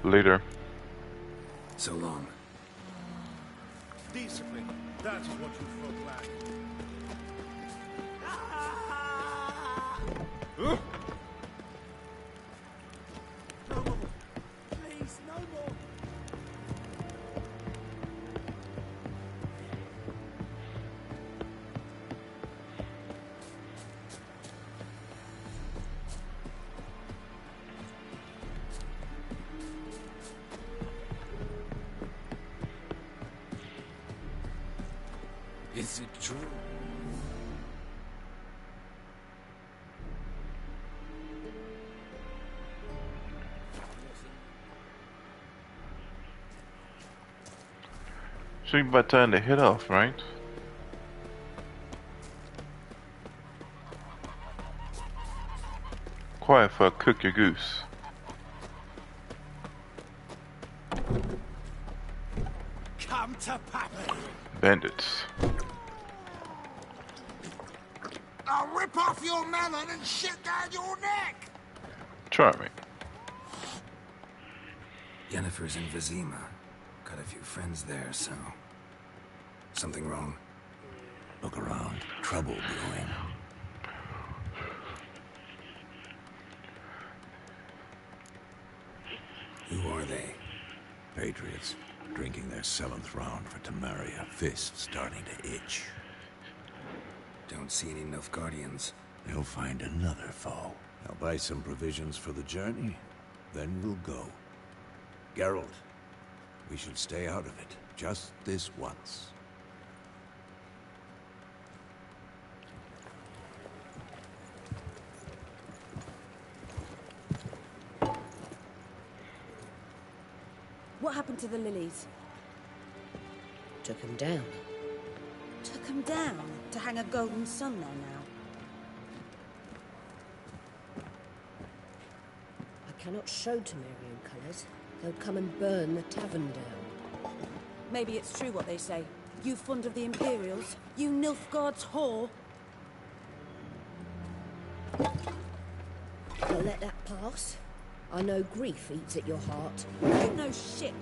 Later. So long. Discipline, that's what you folk lack. No more. Please, no more. Is it true? Should be about time to head off, right? Quiet for cook your goose. Come to Pappy. Bandits. I'll rip off your melon and shit down your neck. Charming. Yennefer's in Vizima. Got a few friends there, so... Something wrong? Look around. Trouble brewing. Who are they? Patriots. Drinking their 7th round for Temeria. Fists starting to itch. Don't see any Nilfgaardians. They'll find another foe. I'll buy some provisions for the journey. Then we'll go. Geralt, we should stay out of it. Just this once. What happened to the lilies? Took him down. Took them down to hang a golden sun there now. I cannot show Temerian colours. They'll come and burn the tavern down. Maybe it's true what they say. You fond of the Imperials? You Nilfgaard's whore? I'll let that pass. I know grief eats at your heart. You know shit.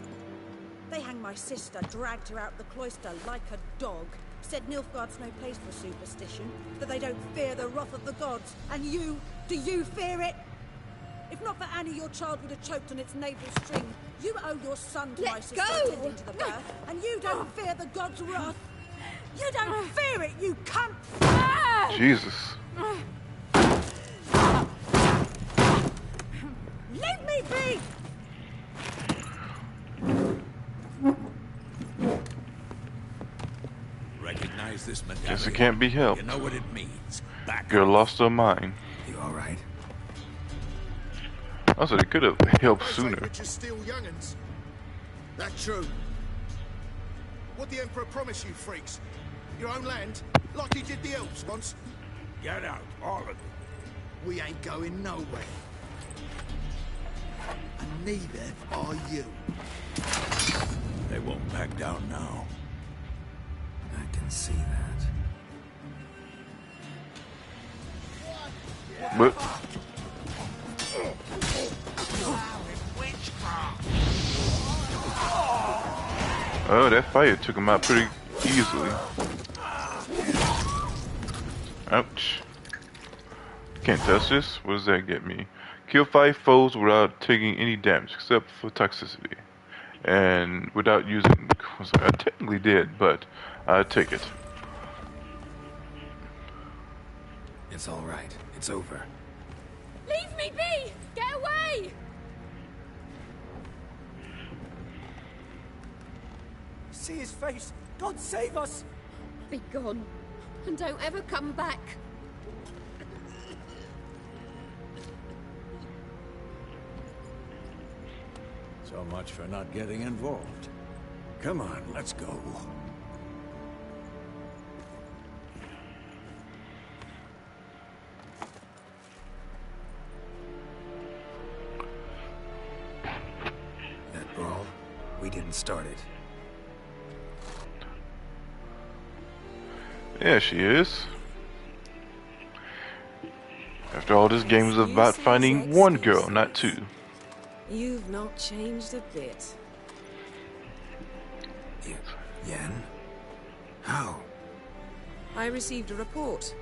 They hanged my sister, dragged her out the cloister like a dog. Said Nilfgaard's no place for superstition, that they don't fear the wrath of the gods. And you, do you fear it? If not for Annie, your child would have choked on its navel string. You owe your son to my sister attending to the birth, and you don't fear the gods' wrath. You don't fear it, you cunt! Jesus. Leave me be! Recognize this medallion. Guess it can't be helped. You know what it means. Back You're off. lost of mind. You alright? Also, they could have helped I sooner. say Richard steal young'uns. That's true. What the Emperor promised you, freaks? Your own land? Like he did the elves once? Get out, all of you. We ain't going nowhere. And neither are you. They won't back down now. I can see that. But oh, that fire took him out pretty easily. Ouch. Can't touch this. What does that get me? Kill 5 foes without taking any damage except for toxicity. And without using... I technically did, but I take it. It's alright. It's over. Leave me be! Get away! See his face. God save us! Be gone, and don't ever come back. So much for not getting involved. Come on, let's go. That brawl, we didn't start it. Yeah, she is. After all, this game is about finding one girl, not two. You've not changed a bit. Yen? How? I received a report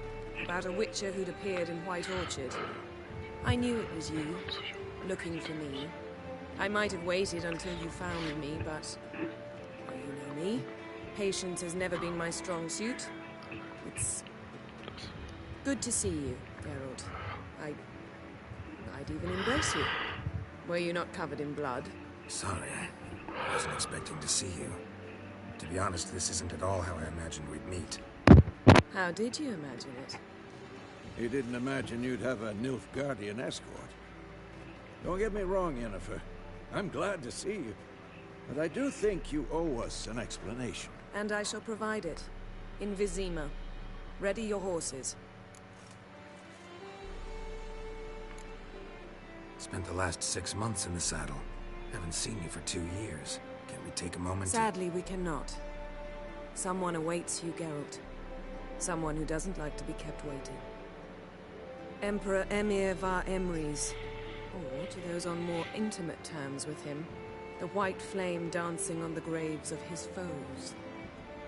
about a witcher who'd appeared in White Orchard. I knew it was you, looking for me. I might have waited until you found me, but... well, you know me. Patience has never been my strong suit. It's... good to see you, Geralt. I'd even embrace you. Were you not covered in blood? Sorry, I wasn't expecting to see you. To be honest, this isn't at all how I imagined we'd meet. How did you imagine it? You didn't imagine you'd have a Nilfgaardian escort. Don't get me wrong, Yennefer. I'm glad to see you. But I do think you owe us an explanation. And I shall provide it. In Vizima. Ready your horses. Spent the last 6 months in the saddle. Haven't seen you for 2 years. Can we take a moment Sadly, we cannot. Someone awaits you, Geralt. Someone who doesn't like to be kept waiting. Emperor Emir var Emrys. Or, to those on more intimate terms with him, the white flame dancing on the graves of his foes.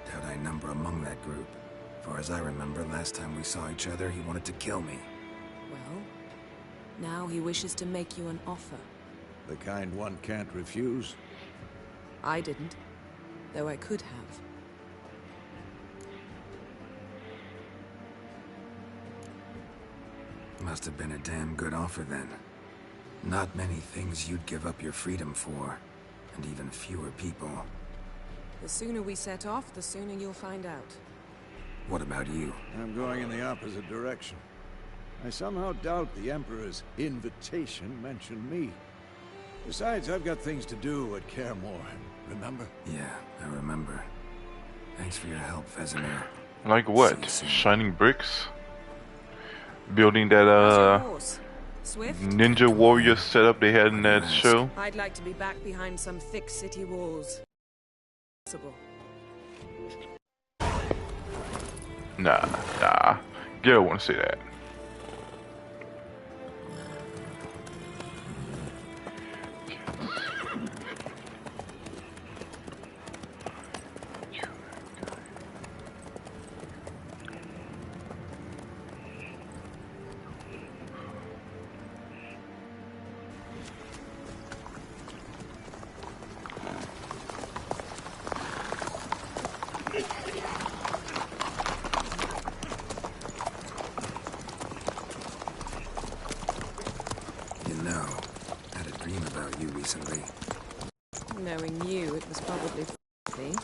Doubt I number among that group. Far as I remember, last time we saw each other, he wanted to kill me. Well, now he wishes to make you an offer. The kind one can't refuse? I didn't, though I could have. Must have been a damn good offer then. Not many things you'd give up your freedom for, and even fewer people. The sooner we set off, the sooner you'll find out. What about you? I'm going in the opposite direction. I somehow doubt the Emperor's invitation mentioned me. Besides, I've got things to do at Kaer Morhen, remember? Yeah, I remember. Thanks for your help, Vesemir. Like what? Shining bricks? Building that ninja warrior setup they had in that show? I'd like to be back behind some thick city walls. Possible. Nah. Gil won't say that. Knowing you, it was probably me.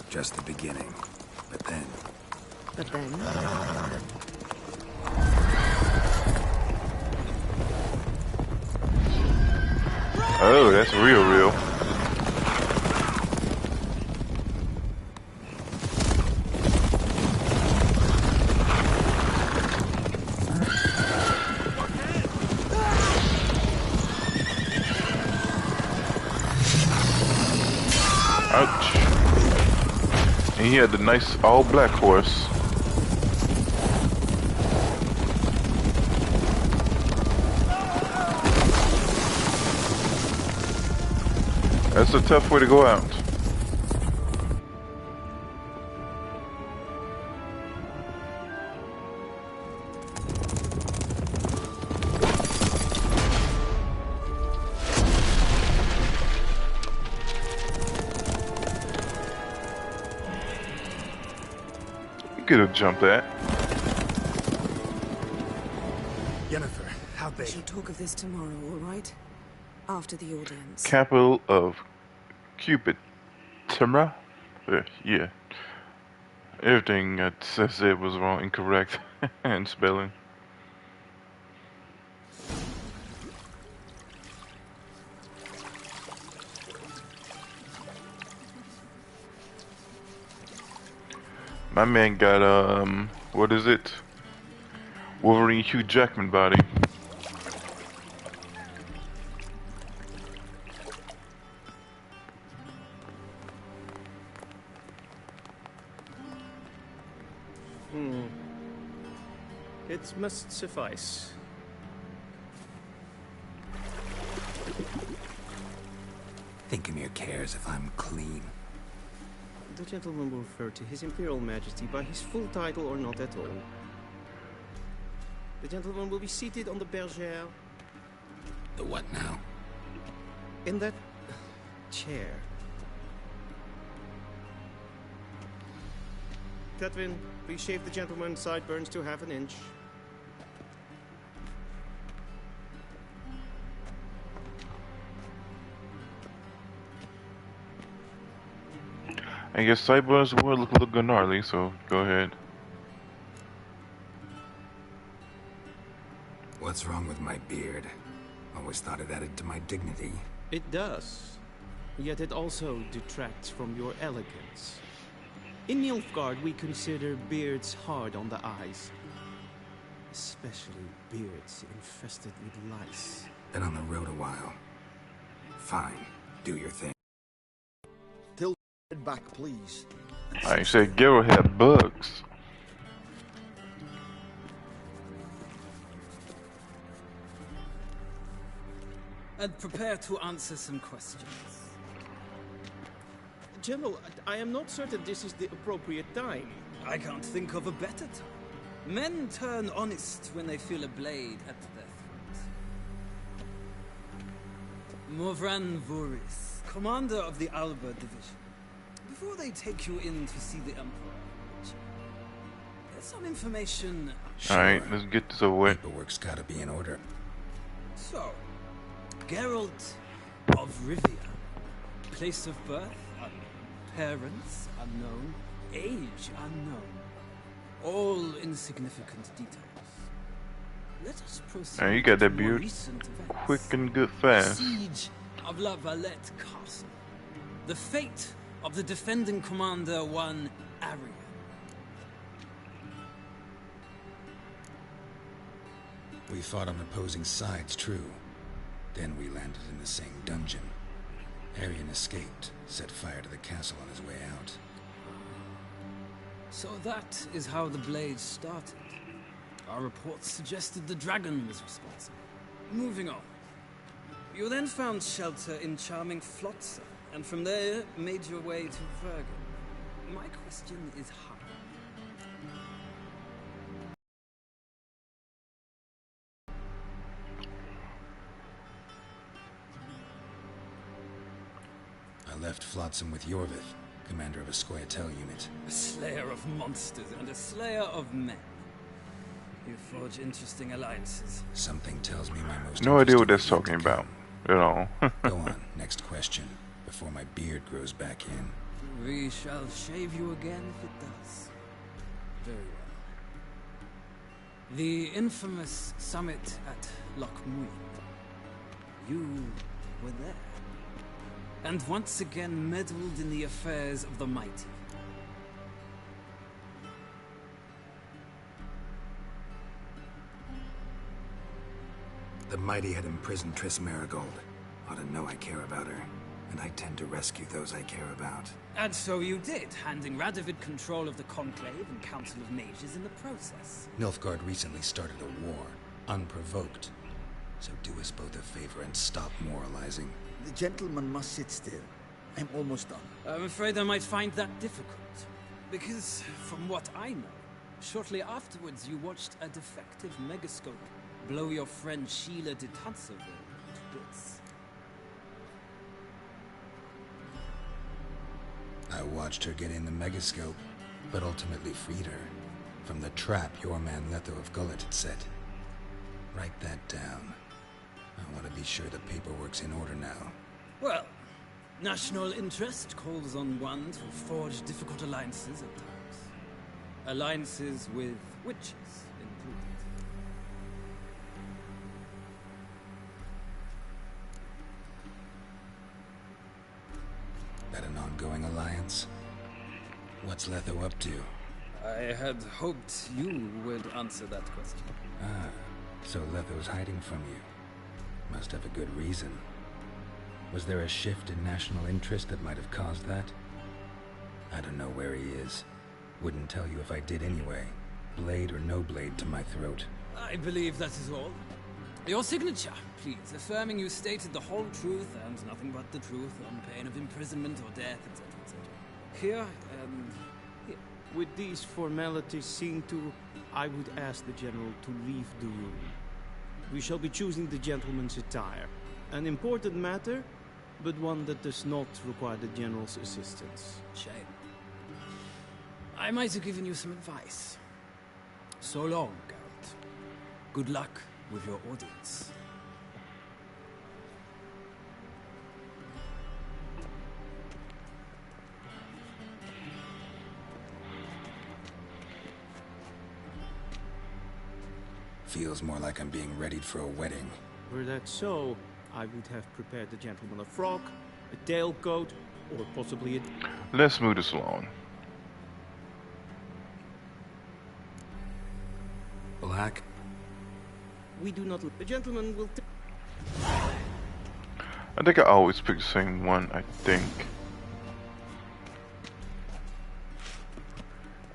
Just the beginning. But then... Oh, that's real. Ouch. And he had the nice all-black horse. That's a tough way to go out. Could have jumped that. Yennefer, how'd they... We shall talk of this tomorrow, all right? After the audience. Capital of Cupid. Timra? Yeah. Everything that says it was wrong, incorrect, and spelling. My man got what is it? Wolverine Hugh Jackman body. It must suffice. Thinkamere cares if I'm clean. The gentleman will refer to His Imperial Majesty by his full title or not at all. The gentleman will be seated on the bergère. The what now? In that chair. Catwin, please shave the gentleman's sideburns to ½ inch. I guess sideburns would look gnarly, so go ahead. What's wrong with my beard? Always thought it added to my dignity. It does. Yet it also detracts from your elegance. In Nilfgaard, we consider beards hard on the eyes. Especially beards infested with lice. Been on the road a while. Fine, do your thing. Head back, please. I said Gero had bugs. And prepare to answer some questions. General, I am not certain this is the appropriate time. I can't think of a better time. Men turn honest when they feel a blade at their throat. Morvran Voris, commander of the Alba Division. Before they take you in to see the Emperor, there's some information. Alright, let's get this over with. Paperwork's gotta be in order. So, Geralt of Rivia. Place of birth unknown. Parents unknown. Age unknown. All insignificant details. Let us proceed. Hey, you got that to more beard recent events. quick and good fast. Siege of La Valette Castle. The fate of the defending commander, one Arya. We fought on opposing sides, true. Then we landed in the same dungeon. Aryan escaped, set fire to the castle on his way out. So that is how the blade started. Our reports suggested the dragon was responsible. Moving on. You then found shelter in charming Flotsam, and from there made your way to Vergen. My question is how? I left Flotsam with Yorvith, commander of a Scoia'tael unit. A slayer of monsters and a slayer of men. You forge interesting alliances. Something tells me my most No idea what interesting that's talking about at all. Go on, next question, before my beard grows back in. We shall shave you again if it does. Very well. The infamous summit at Loch Muir. You were there. And once again meddled in the affairs of the mighty. The mighty had imprisoned Triss Marigold. Ought to know I care about her, and I tend to rescue those I care about. And so you did, handing Radovid control of the Conclave and Council of Mages in the process. Nilfgaard recently started a war, unprovoked. So do us both a favor and stop moralizing. The gentleman must sit still. I'm almost done. I'm afraid I might find that difficult. Because, from what I know, shortly afterwards you watched a defective megascope blow your friend Sheila de Tanserville to bits. I watched her get in the megascope, but ultimately freed her from the trap your man Letho of Gullet had set. Write that down. I want to be sure the paperwork's in order now. Well, national interest calls on one to forge difficult alliances at times. Alliances with witches included. That an ongoing alliance? What's Letho up to? I had hoped you would answer that question. Ah, so Letho's hiding from you. Must have a good reason. Was there a shift in national interest that might have caused that? I don't know where he is. Wouldn't tell you if I did anyway. Blade or no blade to my throat. I believe that is all. Your signature, please, affirming you stated the whole truth and nothing but the truth on pain of imprisonment or death, etc., etc. Here, here. With these formalities seen to, I would ask the General to leave the room. We shall be choosing the gentleman's attire. An important matter, but one that does not require the General's assistance. Shame. I might have given you some advice. So long, Geralt. Good luck with your audience. Feels more like I'm being readied for a wedding. Were that so, I would have prepared the gentleman a frock, a tailcoat, or possibly a... Let's move this along. Black? We do not... The gentleman will... I think I always pick the same one, I think.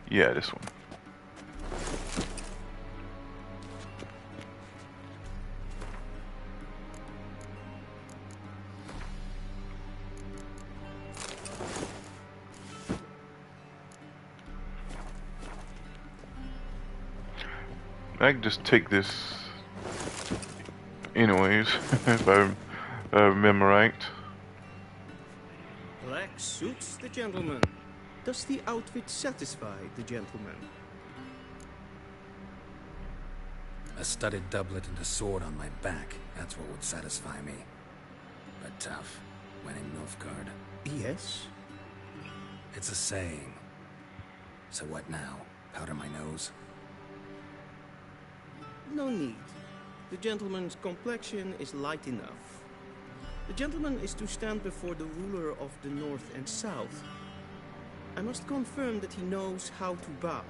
Yeah, this one. I can just take this anyways, if I remember right. Black suits the gentleman. Does the outfit satisfy the gentleman? A studded doublet and a sword on my back. That's what would satisfy me. But tough. Winning Nilfgaard. Yes? It's a saying. So what now? Powder my nose? No need. The gentleman's complexion is light enough. The gentleman is to stand before the ruler of the North and South. I must confirm that he knows how to bow.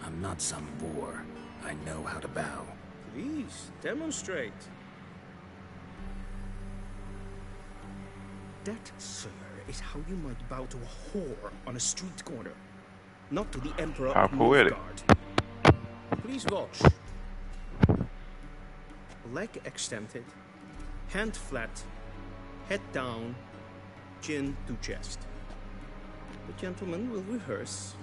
I'm not some boor. I know how to bow. Please, demonstrate. That, sir, is how you might bow to a whore on a street corner. Not to the Emperor How of poetic. Nilfgaard. Please watch. Leg extended, hand flat, head down, chin to chest. The gentleman will rehearse.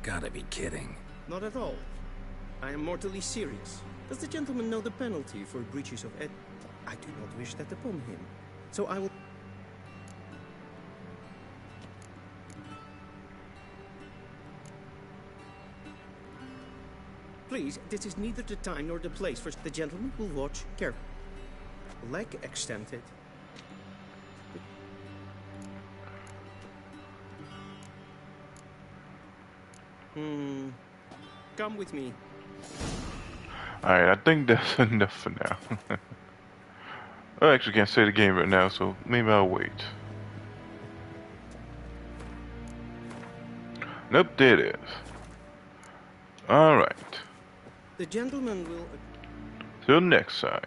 Gotta be kidding. Not at all. I am mortally serious. Does the gentleman know the penalty for breaches of ed? I do not wish that upon him. So I will... Please, this is neither the time nor the place for... The gentleman will watch carefully. Leg extended. Come with me. Alright, I think that's enough for now. I actually can't say the game right now, so maybe I'll wait. Nope, there it is. Alright. The gentleman will... Till next time.